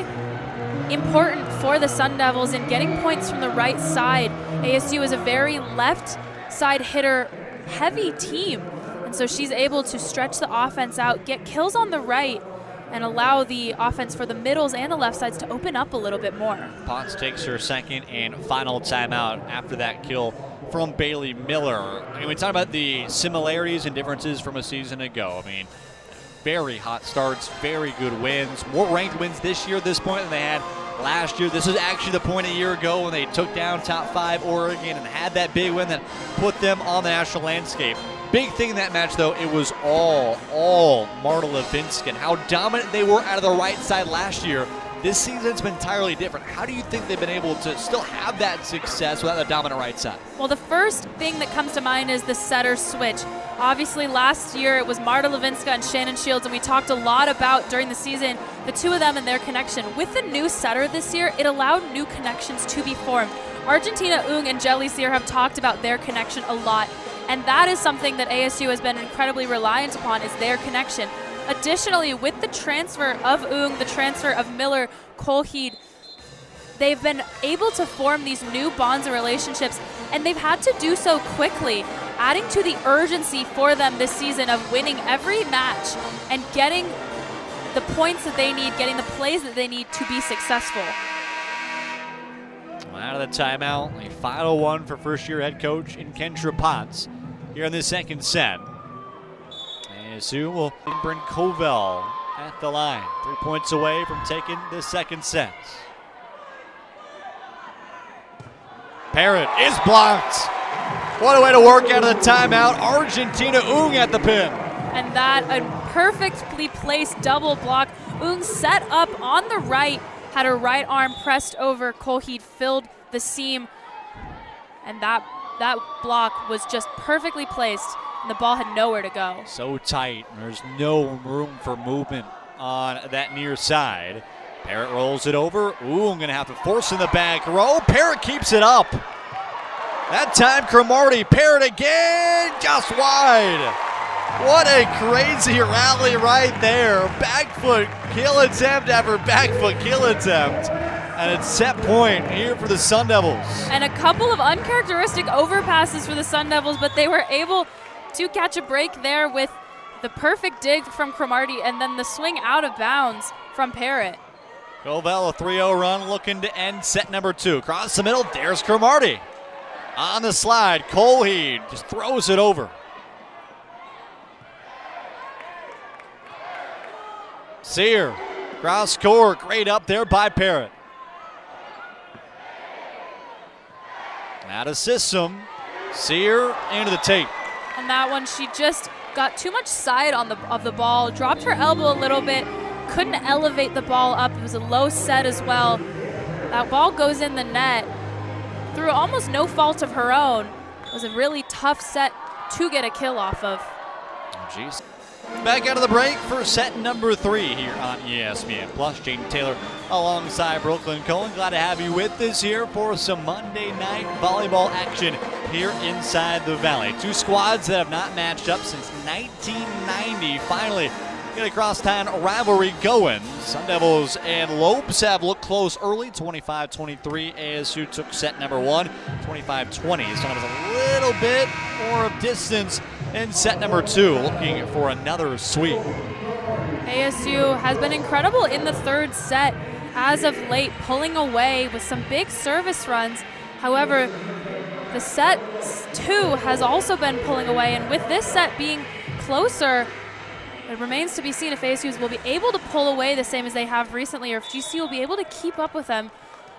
important for the Sun Devils in getting points from the right side. ASU is a very left side hitter heavy team, and so she's able to stretch the offense out, get kills on the right, and allow the offense for the middles and the left sides to open up a little bit more. Potts takes her second and final timeout after that kill from Bailey Miller. I mean, we talk about the similarities and differences from a season ago. I mean, very hot starts, very good wins, more ranked wins this year at this point than they had last year. This was actually the point a year ago when they took down top 5 Oregon and had that big win that put them on the national landscape. Big thing in that match, though, it was all Marta Levinsky. How dominant they were out of the right side last year. This season it's been entirely different. How do you think they've been able to still have that success without the dominant right side? Well, the first thing that comes to mind is the setter switch. Obviously, last year it was Marta Levinska and Shannon Shields, and we talked a lot about during the season the two of them and their connection. With the new setter this year, it allowed new connections to be formed. Argentina Ung and Jelly Sear have talked about their connection a lot, and that is something that ASU has been incredibly reliant upon, is their connection. Additionally, with the transfer of Ung, the transfer of Miller, Colheed, they've been able to form these new bonds and relationships, and they've had to do so quickly, adding to the urgency for them this season of winning every match and getting the points that they need, getting the plays that they need to be successful. Out of the timeout, a final one for first-year head coach in Kendra Potts here in the second set. ASU will bring Covell at the line, 3 points away from taking the second set. Parrott is blocked. What a way to work out of the timeout. Argentina Ung at the pin. And that a perfectly placed double block. Ung set up on the right, had her right arm pressed over. Colheed filled the seam, and that block was just perfectly placed, and the ball had nowhere to go. So tight, there's no room for movement on that near side. Parrott rolls it over. Ooh, I'm gonna have to force in the back row. Parrott keeps it up. That time Cromartie, Parrott again, just wide. What a crazy rally right there. Back foot kill attempt after back foot kill attempt. And it's set point here for the Sun Devils. And a couple of uncharacteristic overpasses for the Sun Devils, but they were able to catch a break there with the perfect dig from Cromartie and then the swing out of bounds from Parrott. Covell, a 3-0 run, looking to end set number 2. Across the middle, there's Cromartie. On the slide, Colheed just throws it over. Sear, cross court, great up there by Parrott. Out of system, Sear into the tape. And that one, she just got too much side on of the ball, dropped her elbow a little bit, couldn't elevate the ball up. It was a low set as well. That ball goes in the net through almost no fault of her own. It was a really tough set to get a kill off of. Oh, geez. Back out of the break for set number 3 here on ESPN Plus. Jaden Taylor alongside Brooklyn Cohen. Glad to have you with us here for some Monday night volleyball action here inside the Valley. Two squads that have not matched up since 1990. Finally get a crosstown rivalry going. Sun Devils and Lopes have looked close early, 25-23. ASU took set number 1, 25-20. Sun Devils a little bit more of distance in set number 2, looking for another sweep. ASU has been incredible in the third set as of late, pulling away with some big service runs. However, the set 2 has also been pulling away, and with this set being closer, it remains to be seen if ASU will be able to pull away the same as they have recently, or if GC will be able to keep up with them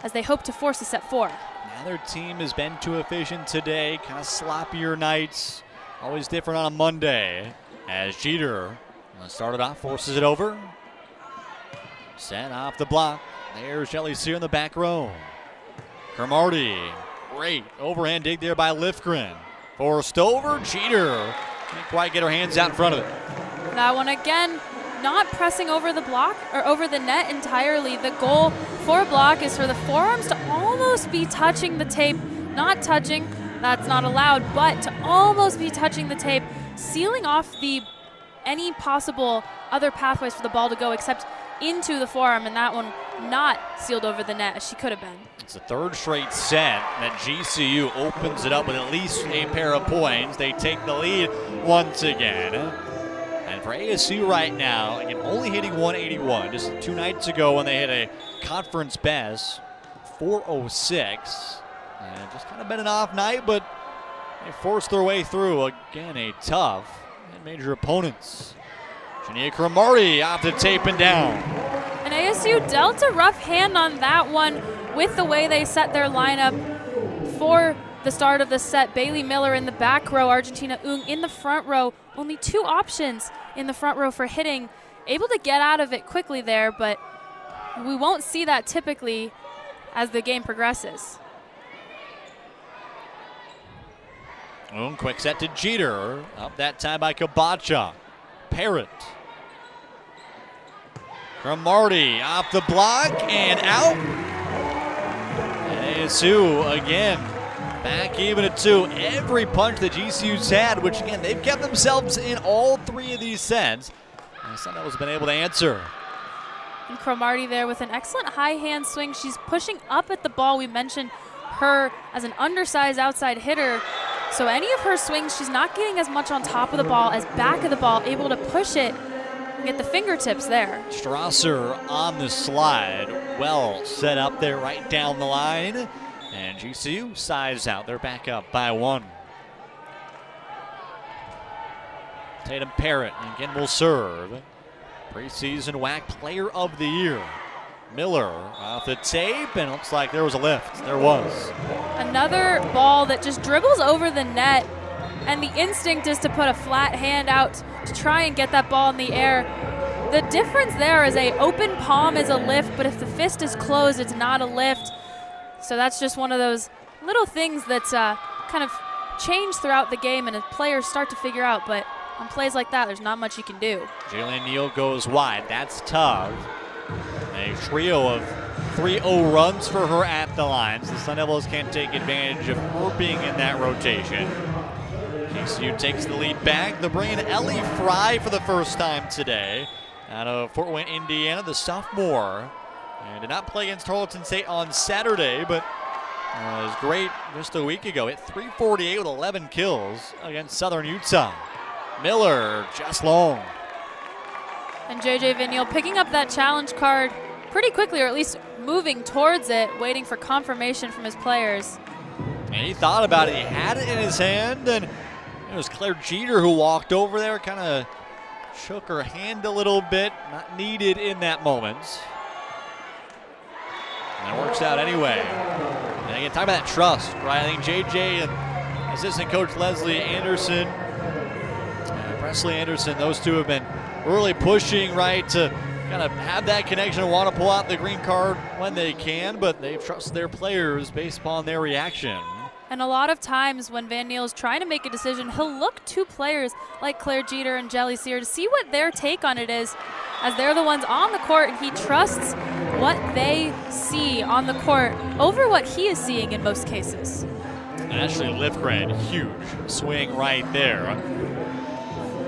as they hope to force a set 4. Neither team has been too efficient today, kind of sloppier nights. Always different on a Monday, as Jeter Started off, forces it over. Set off the block. There's Jelly Sear in the back row. Cromartie, great overhand dig there by Lifgren. Forced over, Jeter. Can't quite get her hands out in front of it. That one again, not pressing over the block or over the net entirely. The goal for a block is for the forearms to almost be touching the tape. Not touching, that's not allowed, but to almost be touching the tape, sealing off any possible other pathways for the ball to go except into the forearm, and that one not sealed over the net as she could have been. It's the third straight set that GCU opens it up with at least a pair of points. They take the lead once again. And for ASU right now, again, only hitting 181. Just 2 nights ago when they hit a conference best, 406. And just kind of been an off night, but they forced their way through. Again, a tough and major opponents. Shania Cromartie off the tape and down. And ASU dealt a rough hand on that one with the way they set their lineup for the start of the set. Bailey Miller in the back row, Argentina Ung in the front row. Only 2 options in the front row for hitting. Able to get out of it quickly there, but we won't see that typically as the game progresses. Ung, quick set to Jeter. Up that time by Kabacha. Parrott. Cromartie off the block and out. And ASU again back even at 2. Every punch that GCU's had, which again, they've kept themselves in all 3 of these sets. And Sun Devils have been able to answer. And Cromartie there with an excellent high hand swing. She's pushing up at the ball. We mentioned her as an undersized outside hitter. So any of her swings, she's not getting as much on top of the ball as back of the ball, able to push it and get the fingertips there. Strasser on the slide. Well set up there right down the line. And GCU size out. They're back up by 1. Tatum Parrott again will serve. Preseason WAC Player of the Year. Miller off the tape, and it looks like there was a lift. There was. Another ball that just dribbles over the net, and the instinct is to put a flat hand out to try and get that ball in the air. The difference there is a open palm is a lift, but if the fist is closed, it's not a lift. So that's just one of those little things that kind of change throughout the game and players start to figure out, but on plays like that, there's not much you can do. Jalen Neal goes wide. That's tough. A trio of 3-0 runs for her at the lines. The Sun Devils can't take advantage of her being in that rotation. GCU takes the lead back. They're bringing Ellie Fry for the first time today out of Fort Wayne, Indiana, the sophomore. And did not play against Tarleton State on Saturday, but was great just a week ago. Hit 348 with 11 kills against Southern Utah. Miller just long. And JJ Vigneault picking up that challenge card pretty quickly, or at least moving towards it, waiting for confirmation from his players. And he thought about it. He had it in his hand, and it was Claire Jeter who walked over there, kind of shook her hand a little bit. Not needed in that moment. And it works out anyway. And again, talk about that trust, right? I think JJ and assistant coach Leslie Anderson, Presley Anderson, those two have been really pushing, right, to kind of have that connection and want to pull out the green card when they can, but they trust their players based upon their reaction. And a lot of times when Van Neal is trying to make a decision, he'll look to players like Claire Jeter and Jelly Sear to see what their take on it is, as they're the ones on the court, and he trusts what they see on the court over what he is seeing in most cases. Ashley Lifgren, huge swing right there.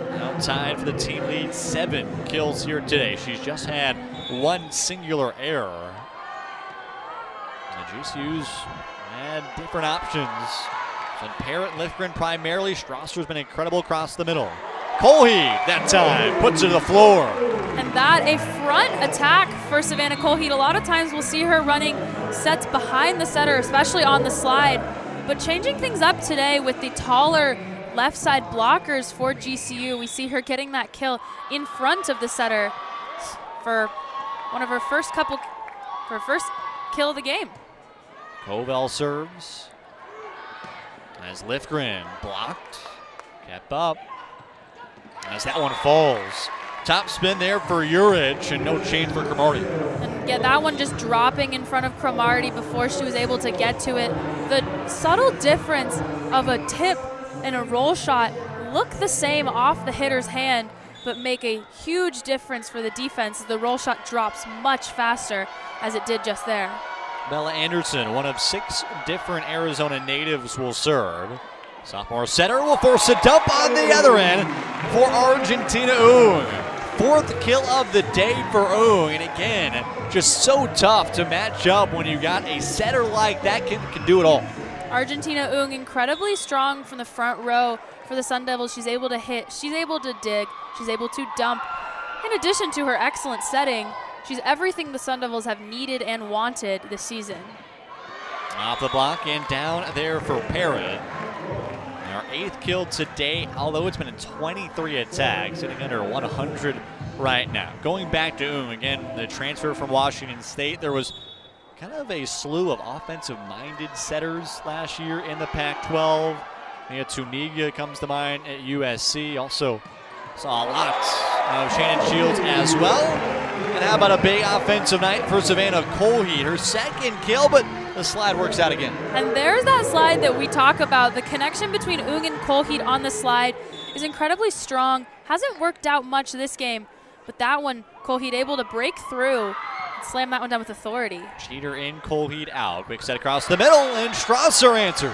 Now tied for the team lead, 7 kills here today. She's just had 1 singular error. And the GCU's had different options. So Parrott, Lifgren primarily. Strasser's been incredible across the middle. Colheed that time puts it to the floor. And that a front attack for Savannah Colheed. A lot of times we'll see her running sets behind the setter, especially on the slide. But changing things up today with the taller left side blockers for GCU, we see her getting that kill in front of the setter for one of her first kill of the game. Covell serves as Lifgren blocked, kept up. As that one falls, Top spin there for Urich, and no change for Cromartie. And yeah, that one just dropping in front of Cromartie before she was able to get to it. The subtle difference of a tip and a roll shot look the same off the hitter's hand, but make a huge difference for the defense. The roll shot drops much faster, as it did just there. Bella Anderson, one of 6 different Arizona natives, will serve. Sophomore setter will force a dump on the other end for Argentina Ung. 4th kill of the day for Ung, and again, just so tough to match up when you got a setter like that can do it all. Argentina Ung incredibly strong from the front row for the Sun Devils. She's able to hit, she's able to dig, she's able to dump. In addition to her excellent setting, she's everything the Sun Devils have needed and wanted this season. Off the block and down there for Parrott. Our 8th kill today, although it's been in 23 attacks, sitting under 100 right now. Going back to again, the transfer from Washington State, there was kind of a slew of offensive-minded setters last year in the Pac-12. Tuniga comes to mind at USC. Also saw a lot of Shannon Shields as well. And how about a big offensive night for Savannah Colheat? Her 2nd kill, but the slide works out again. And there's that slide that we talk about. The connection between Ung and Colheat on the slide is incredibly strong. Hasn't worked out much this game, but that one, Colheat able to break through and slam that one down with authority. Cheater in, Colheat out. Big set across the middle, and Strasser answers.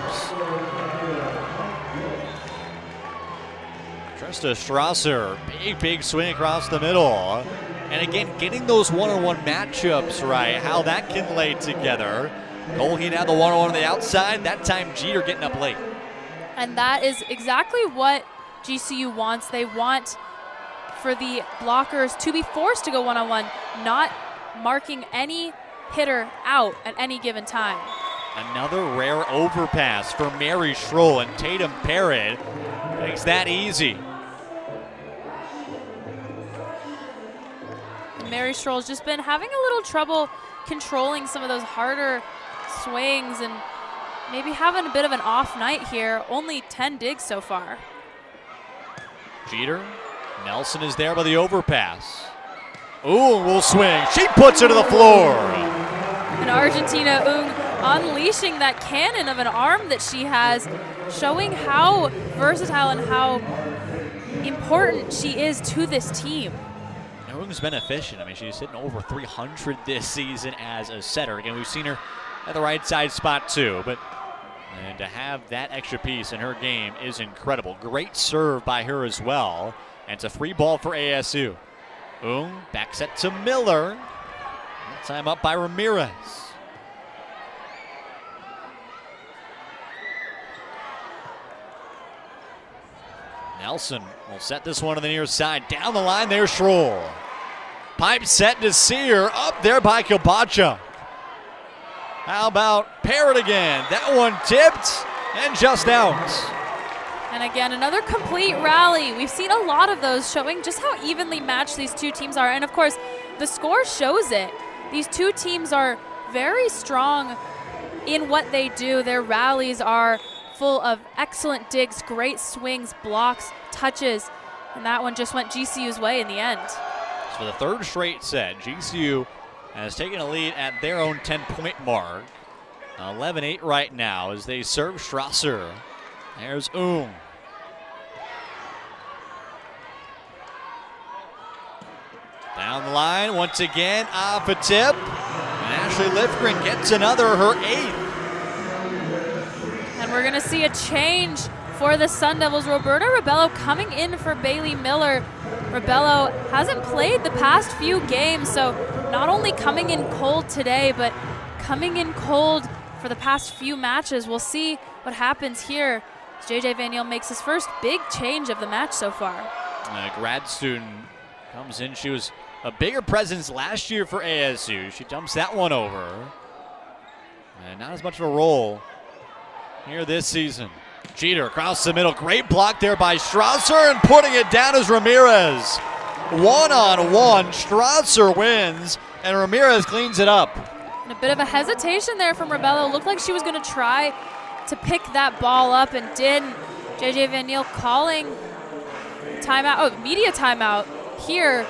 Trista Strasser, big swing across the middle. And again, getting those one-on-one matchups right, how that can lay together. Colheat had the one-on-one on the outside, that time Jeter getting up late. And that is exactly what GCU wants. They want for the blockers to be forced to go one-on-one, not marking any hitter out at any given time. Another rare overpass for Mary Schroll, and Tatum Parrott makes that easy. Mary Schroll's just been having a little trouble controlling some of those harder swings and maybe having a bit of an off night here. Only 10 digs so far. Jeter, Nelson is there by the overpass. Ooh, will swing. She puts it to the floor. And Argentina Ung unleashing that cannon of an arm that she has, showing how versatile and how important she is to this team. Ung's been efficient. I mean, she's hitting over 300 this season as a setter. Again, we've seen her at the right side spot too, and to have that extra piece in her game is incredible. Great serve by her as well, and it's a free ball for ASU. Ung, back set to Miller. That time up by Ramirez. Nelson will set this one to the near side. Down the line there, Schroll. Pipe set to Sear, up there by Kilpacha. How about Parrott again? That one tipped and just out. And again, another complete rally. We've seen a lot of those, showing just how evenly matched these two teams are. And of course, the score shows it. These two teams are very strong in what they do. Their rallies are full of excellent digs, great swings, blocks, touches. And that one just went GCU's way in the end. For the 3rd straight set, GCU has taken a lead at their own 10-point mark. 11-8 right now as they serve Strasser. There's Ung. Down the line once again, off a tip. And Ashley Lifgren gets another, her 8th. And we're going to see a change for the Sun Devils. Roberta Rebello coming in for Bailey Miller. Rebello hasn't played the past few games, so not only coming in cold today, but coming in cold for the past few matches. We'll see what happens here as JJ Van Yeel makes his first big change of the match so far. A grad student comes in. She was a bigger presence last year for ASU. She dumps that one over. And not as much of a role here this season. Jeter across the middle. Great block there by Strasser, and putting it down is Ramirez. One-on-one, Strasser wins, and Ramirez cleans it up. And a bit of a hesitation there from Rebello. Looked like she was going to try to pick that ball up and didn't. JJ Van Yeel calling timeout, media timeout here.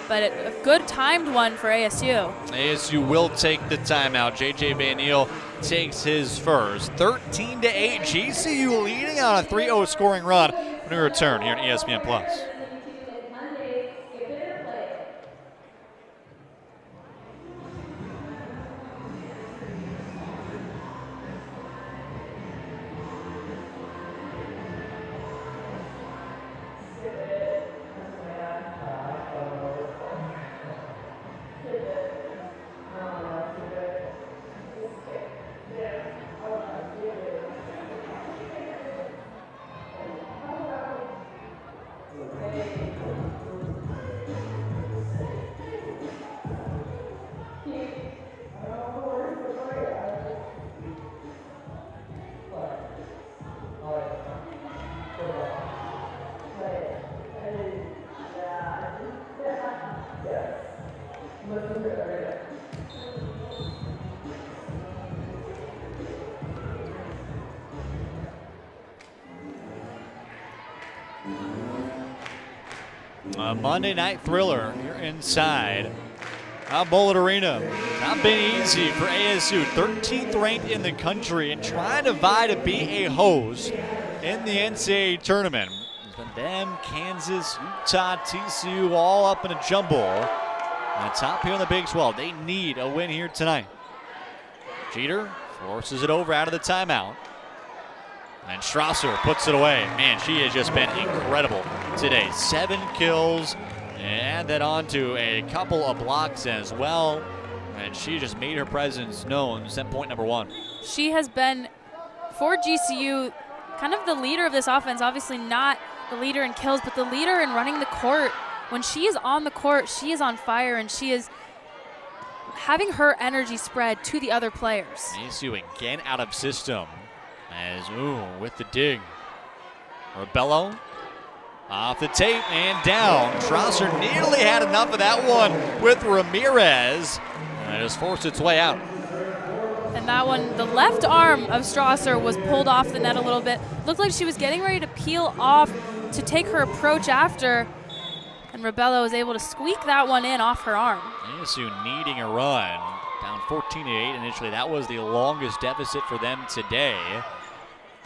But a good timed one for ASU. ASU will take the timeout. J.J. Van Niel takes his first. 13-8, GCU leading on a 3-0 scoring run. When we return here at ESPN+. A Monday night thriller here inside Bullitt Arena. Not been easy for ASU, 13th ranked in the country, and trying to vie to be a host in the NCAA tournament. It's been them, Kansas, Utah, TCU, all up in a jumble. And top here in the Big 12. They need a win here tonight. Jeter forces it over out of the timeout. And Strasser puts it away. Man, she has just been incredible today. 7 kills, and add that on to a couple of blocks as well. And she just made her presence known. Set point number 1. She has been, for GCU, kind of the leader of this offense. Obviously not the leader in kills, but the leader in running the court. When she is on the court, she is on fire, and she is having her energy spread to the other players. ASU again out of system. As, with the dig. Rebello off the tape and down. Strasser nearly had enough of that one with Ramirez. And it just forced its way out. And that one, the left arm of Strasser was pulled off the net a little bit. Looked like she was getting ready to peel off to take her approach after. And Rebello was able to squeak that one in off her arm. ASU needing a run. Down 14-8 initially. That was the longest deficit for them today.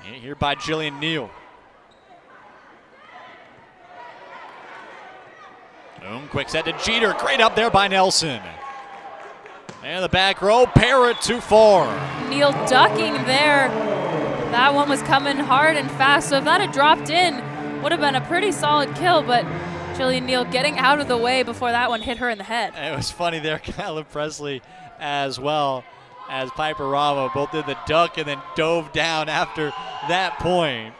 Here by Jillian Neal. Quick set to Jeter. Great up there by Nelson. And the back row, Parrott too far. Neal ducking there. That one was coming hard and fast, so if that had dropped in, would have been a pretty solid kill, but Jillian Neal getting out of the way before that one hit her in the head. It was funny there, Kyla Presley as well as Piper Ravo both did the duck and then dove down after that point.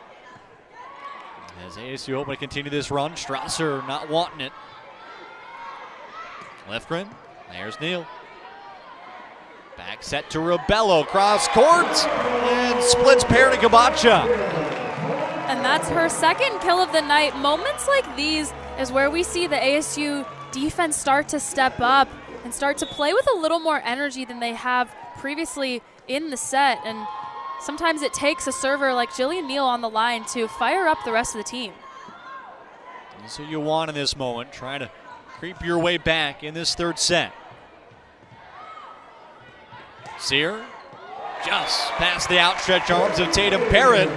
As ASU hoping to continue this run, Strasser not wanting it. Lefgren, there's Neal. Back set to Rebello, cross court, and splits Parrott and Kabacha. And that's her second kill of the night. Moments like these is where we see the ASU defense start to step up and start to play with a little more energy than they have previously in the set. And sometimes it takes a server like Jillian Neal on the line to fire up the rest of the team. That's what you want in this moment, trying to creep your way back in this third set. Sear just past the outstretched arms of Tatum Parrott.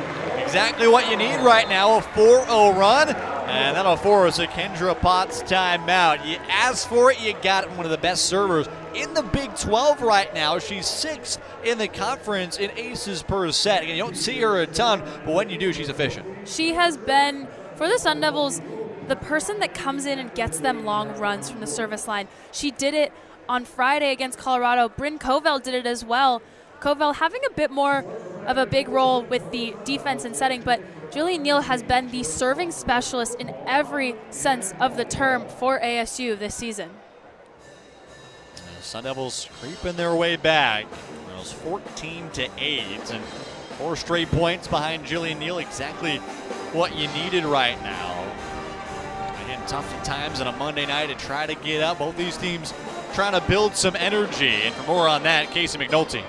Exactly what you need right now, a 4-0 run. And that'll force a Kendra Potts timeout. You asked for it, you got it. One of the best servers in the Big 12 right now. She's 6th in the conference in aces per set. Again, you don't see her a ton, but when you do, she's efficient. She has been, for the Sun Devils, the person that comes in and gets them long runs from the service line. She did it on Friday against Colorado. Bryn Covell did it as well. Covell having a bit more of a big role with the defense and setting, but Jillian Neal has been the serving specialist in every sense of the term for ASU this season. The Sun Devils creeping their way back. It was 14-8, and 4 straight points behind Jillian Neal. Exactly what you needed right now. Again, tough at times on a Monday night to try to get up. Both these teams trying to build some energy. And for more on that, Casey McNulty.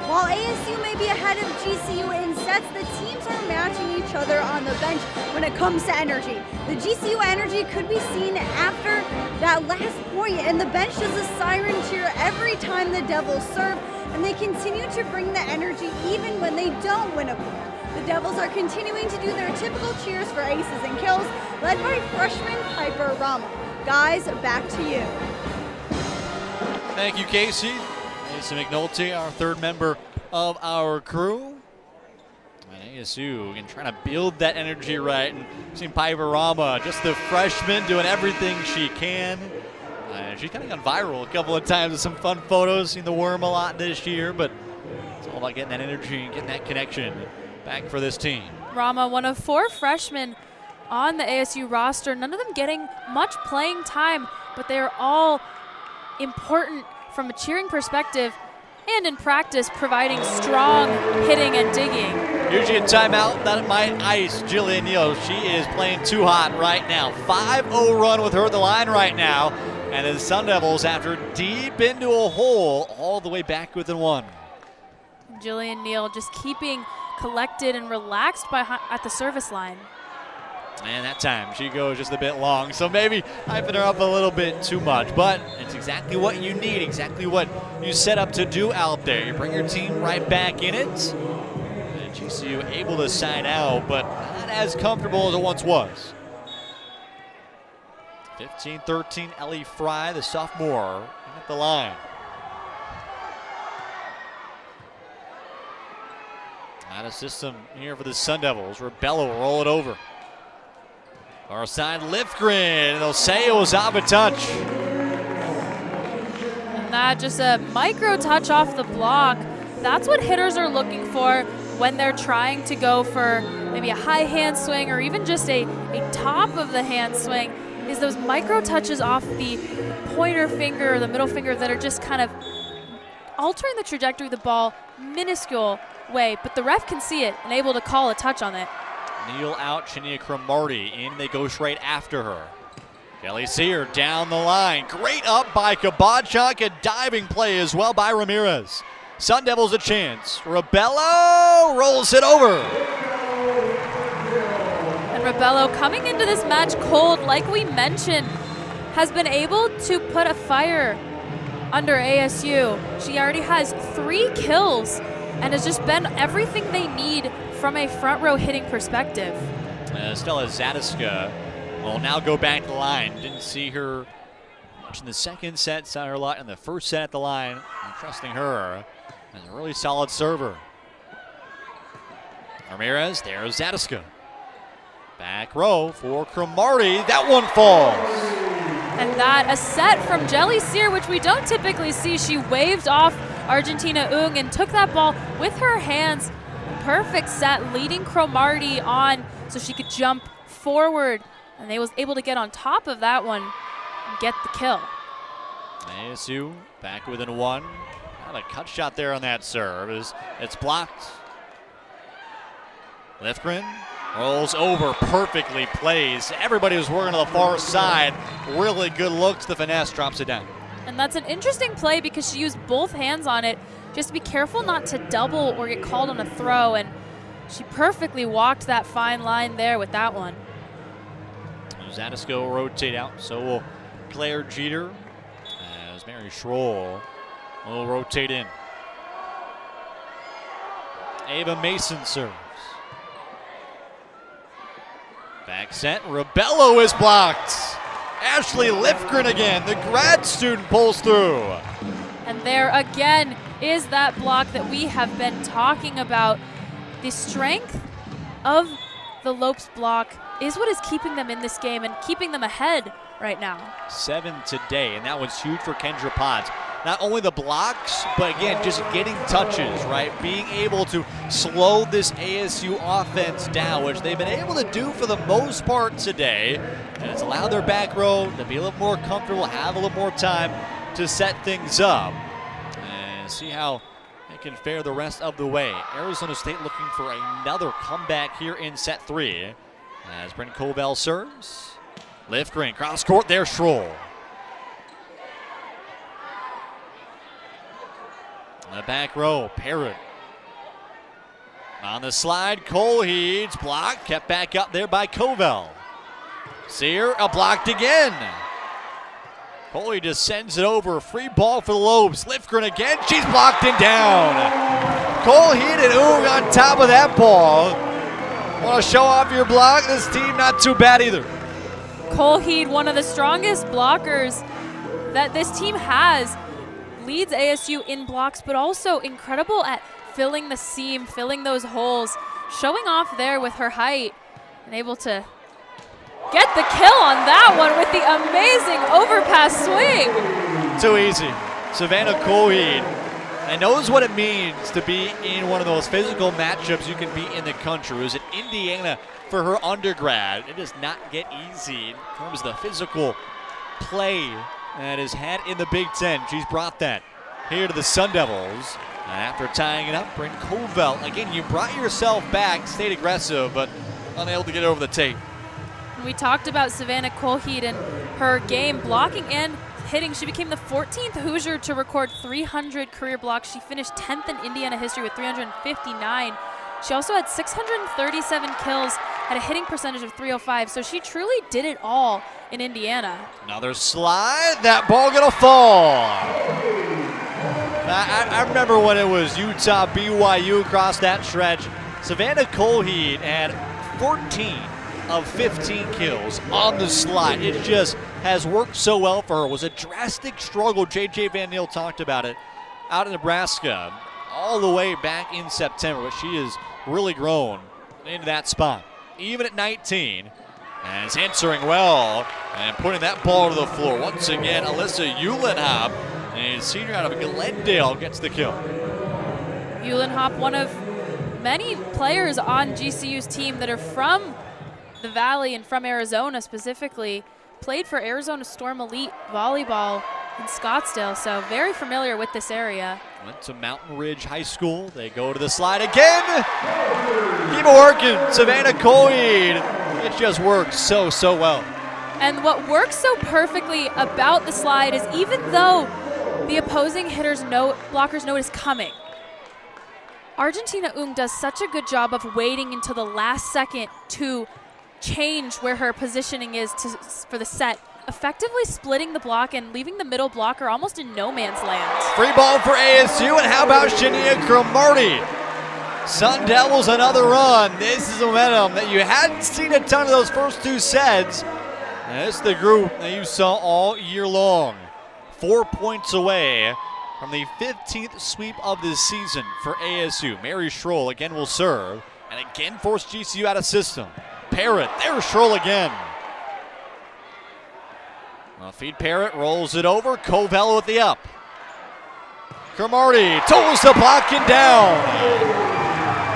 While ASU may be ahead of GCU in sets, the teams are matching each other on the bench when it comes to energy. The GCU energy could be seen after that last point, and the bench does a siren cheer every time the Devils serve, and they continue to bring the energy even when they don't win a point. The Devils are continuing to do their typical cheers for aces and kills, led by freshman Piper Rama. Guys, back to you. Thank you, Casey. Mason McNulty, our third member of our crew. And ASU again trying to build that energy right. And seeing Piper Rama, just the freshman, doing everything she can. She's kind of gone viral a couple of times with some fun photos. Seen the worm a lot this year, but it's all about getting that energy and getting that connection back for this team. Rama, one of 4 freshmen on the ASU roster, none of them getting much playing time, but they are all important from a cheering perspective and in practice, providing strong hitting and digging. Usually a timeout that might ice Jillian Neal. She is playing too hot right now. 5-0 run with her at the line right now. And the Sun Devils, after deep into a hole, all the way back within 1. Jillian Neal just keeping collected and relaxed at the service line. And that time she goes just a bit long, so maybe hyping her up a little bit too much, but it's exactly what you need, exactly what you set up to do out there. You bring your team right back in it. And GCU able to side out, but not as comfortable as it once was. 15-13, Ellie Fry, the sophomore, at the line. Out of system here for the Sun Devils. Rebello will roll it over. Far side, Lifgren. They'll say it was out of touch. And that just a micro touch off the block. That's what hitters are looking for when they're trying to go for maybe a high hand swing or even just a top of the hand swing, is those micro touches off the pointer finger or the middle finger that are just kind of altering the trajectory of the ball minuscule way, but the ref can see it and able to call a touch on it. Neal out, Chania Cromartie in, they go straight after her. Kelly Sear down the line, great up by Kabachuk, a diving play as well by Ramirez. Sun Devils a chance, Rebello rolls it over. And Rebello coming into this match cold, like we mentioned, has been able to put a fire under ASU. She already has 3 kills and has just been everything they need from a front row hitting perspective. Stella Zadiska will now go back to the line. Didn't see her much in the second set, saw her a lot in the first set at the line. I'm trusting her as a really solid server. Ramirez, there's Zadiska. Back row for Cromartie, that one falls. And that a set from Jelly Sear, which we don't typically see. She waved off Argentina Ung and took that ball with her hands. Perfect set, leading Cromartie on so she could jump forward. And they was able to get on top of that one and get the kill. ASU back within 1. Had a cut shot there on that serve. It's blocked. Lifgren rolls over, perfectly plays. Everybody was working on the far side. Really good looks. The finesse drops it down. And that's an interesting play because she used both hands on it. Just be careful not to double or get called on a throw. And she perfectly walked that fine line there with that one. Zadiska will rotate out. So will Claire Jeter. As Mary Schroll will rotate in. Ava Mason serves. Back set, Rebello is blocked. Ashley Lifgren again, the grad student pulls through. And there again is that block that we have been talking about. The strength of the Lopes block is what is keeping them in this game and keeping them ahead right now. 7 today, and that one's huge for Kendra Potts. Not only the blocks, but again, just getting touches, right? Being able to slow this ASU offense down, which they've been able to do for the most part today. And it's allowed their back row to be a little more comfortable, have a little more time to set things up. And see how they can fare the rest of the way. Arizona State looking for another comeback here in set 3. As Brent Covell serves. Lifgren, cross court there, Schroll. The back row, Parrott On the slide, Colheed's block, kept back up there by Covell. Sear, blocked again. Colheed just sends it over, free ball for the Lobes. Lifgren again, she's blocked and down. Colheed and Oong on top of that ball. Want to show off your block? This team not too bad either. Colheed, one of the strongest blockers that this team has, leads ASU in blocks, but also incredible at filling the seam, filling those holes, showing off there with her height, and able to get the kill on that one with the amazing overpass swing. Too easy. Savannah Colheed and knows what it means to be in one of those physical matchups you can be in the country. It was in Indiana for her undergrad. It does not get easy in terms of the physical play that is had in the Big Ten. She's brought that here to the Sun Devils. And after tying it up, Bryn Covell, again, you brought yourself back, stayed aggressive, but unable to get over the tape. We talked about Savannah Colheed and her game, blocking and hitting. She became the 14th Hoosier to record 300 career blocks. She finished 10th in Indiana history with 359. She also had 637 kills, had a hitting percentage of .305, so she truly did it all in Indiana. Another slide, that ball gonna fall. I remember when it was Utah, BYU across that stretch. Savannah Colheed had 14 of 15 kills on the slide. It just has worked so well for her. It was a drastic struggle. J.J. Van Niel talked about it out in Nebraska all the way back in September, but she has really grown into that spot. Even at 19, and is answering well and putting that ball to the floor. Once again, Alyssa Uhlenhop, a senior out of Glendale, gets the kill. Uhlenhop, one of many players on GCU's team that are from the Valley and from Arizona specifically, played for Arizona Storm Elite Volleyball in Scottsdale, so very familiar with this area. Went to Mountain Ridge High School. They go to the slide again. Keep it working, Savannah Colheed. It just works so well. And what works so perfectly about the slide is even though the opposing blockers know it is coming, Argentina Oong does such a good job of waiting until the last second to change where her positioning is for the set, effectively splitting the block and leaving the middle blocker almost in no man's land. Free ball for ASU, and how about Shania Cromartie? Sun Devils another run. This is momentum that you hadn't seen a ton of those first two sets. And it's the group that you saw all year long. 4 points away from the 15th sweep of the season for ASU. Mary Schroll again will serve and again force GCU out of system. Parrott, there's Schroll again. Well, feed Parrott, rolls it over. Covell with the up. Cromartie toes the blocking down.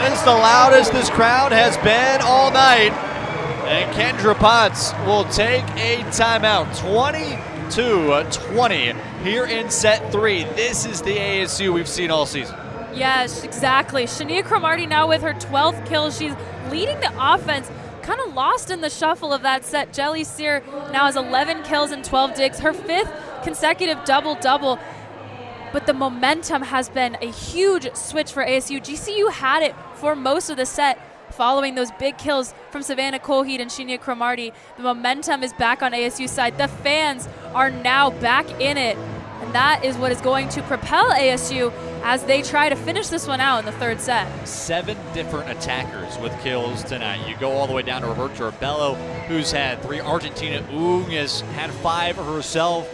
This is the loudest this crowd has been all night. And Kendra Potts will take a timeout. 22-20 here in set 3. This is the ASU we've seen all season. Yes, exactly. Shania Cromartie now with her 12th kill. She's leading the offense. Kind of lost in the shuffle of that set. Jelly Sear now has 11 kills and 12 digs. Her 5th consecutive double-double. But the momentum has been a huge switch for ASU. GCU had it for most of the set following those big kills from Savannah Colheed and Shania Cromartie. The momentum is back on ASU's side. The fans are now back in it. And that is what is going to propel ASU as they try to finish this one out in the third set. 7 different attackers with kills tonight. You go all the way down to Roberta Rebello, who's had 3. Argentina Oong has had 5 herself.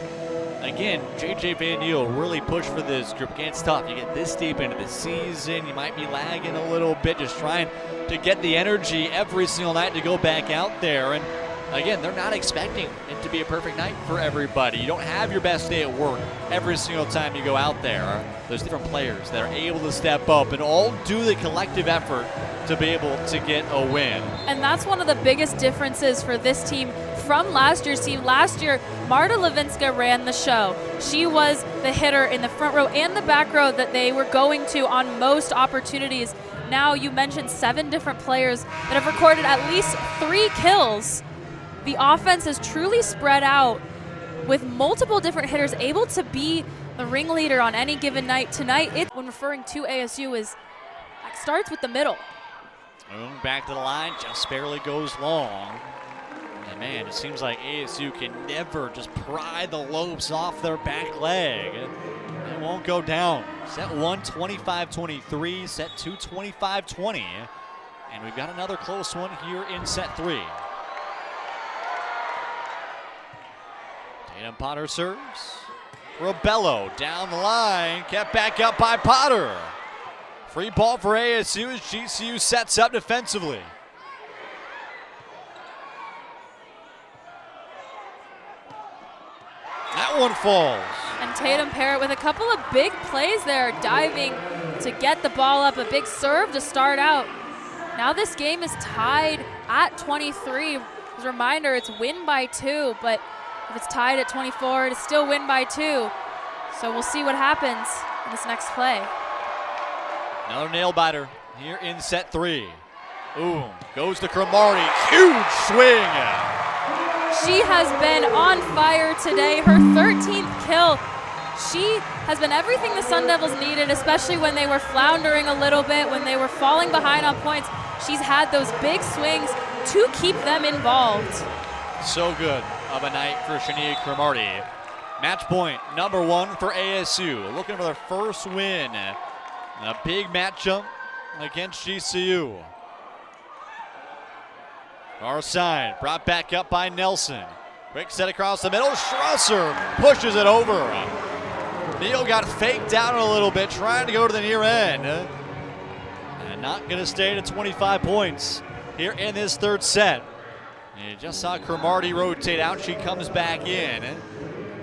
Again, J.J. Van Niel really pushed for this group. Again, it's tough. You get this deep into the season, you might be lagging a little bit, just trying to get the energy every single night to go back out there. And again, they're not expecting it to be a perfect night for everybody. You don't have your best day at work every single time you go out there. There's different players that are able to step up and all do the collective effort to be able to get a win. And that's one of the biggest differences for this team from last year's team. Last year, Marta Levinska ran the show. She was the hitter in the front row and the back row that they were going to on most opportunities. Now you mentioned 7 different players that have recorded at least 3 kills. The offense is truly spread out with multiple different hitters able to be the ringleader on any given night. Tonight, when referring to ASU, starts with the middle. Back to the line, just barely goes long. And man, it seems like ASU can never just pry the Lopes off their back leg. It won't go down. Set 1, 25-23. Set 2, 25-20. And we've got another close one here in set 3. Tatum Potter serves. Robello down the line, kept back up by Potter. Free ball for ASU as GCU sets up defensively. That one falls. And Tatum Parrott with a couple of big plays there, diving to get the ball up, a big serve to start out. Now this game is tied at 23. As a reminder, it's win by 2, but if it's tied at 24, it's still win by 2. So we'll see what happens in this next play. Another nail biter here in set 3. Ooh, goes to Cromartie, huge swing. She has been on fire today, her 13th kill. She has been everything the Sun Devils needed, especially when they were floundering a little bit, when they were falling behind on points. She's had those big swings to keep them involved. So good of a night for Shania Cromartie. Match point number 1 for ASU, looking for their first win. A big matchup against GCU. Far side, brought back up by Nelson. Quick set across the middle, Strasser pushes it over. Neal got faked out a little bit, trying to go to the near end. And not gonna stay to 25 points here in this third set. You just saw Cromartie rotate out, she comes back in.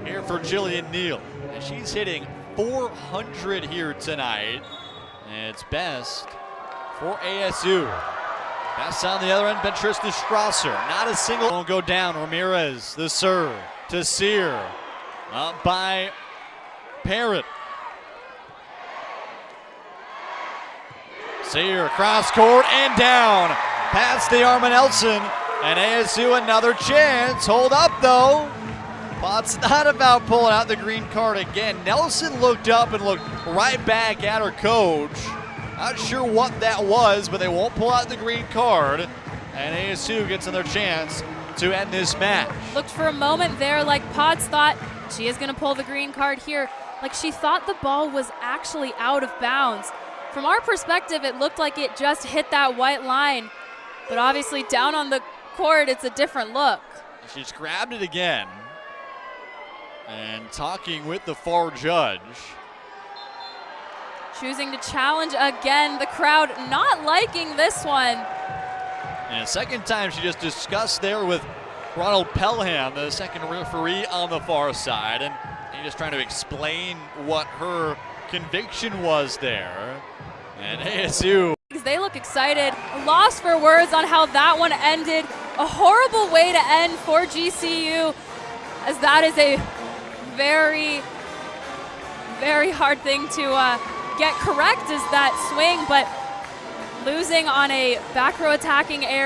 Here for Jillian Neal. And she's hitting 400 here tonight. And it's best for ASU. Best on the other end, been Tristan Strasser. Not a single. Won't go down. Ramirez, the serve to Sear. Up by Parrott. Sear cross court and down. Past the arm of Nelson. And ASU another chance. Hold up though. Pot's not about pulling out the green card again. Nelson looked up and looked right back at her coach. Not sure what that was, but they won't pull out the green card. And ASU gets another chance to end this match. Looked for a moment there like Potts thought she is going to pull the green card here. Like she thought the ball was actually out of bounds. From our perspective, it looked like it just hit that white line. But obviously down on the court, it's a different look. She's grabbed it again. And talking with the far judge. Choosing to challenge again. The crowd not liking this one. And a second time she just discussed there with Ronald Pelham, the second referee on the far side. And he's just trying to explain what her conviction was there. And ASU. They look excited. Lost for words on how that one ended. A horrible way to end for GCU, as that is a very, very hard thing to get correct, is that swing, but losing on a back row attacking error.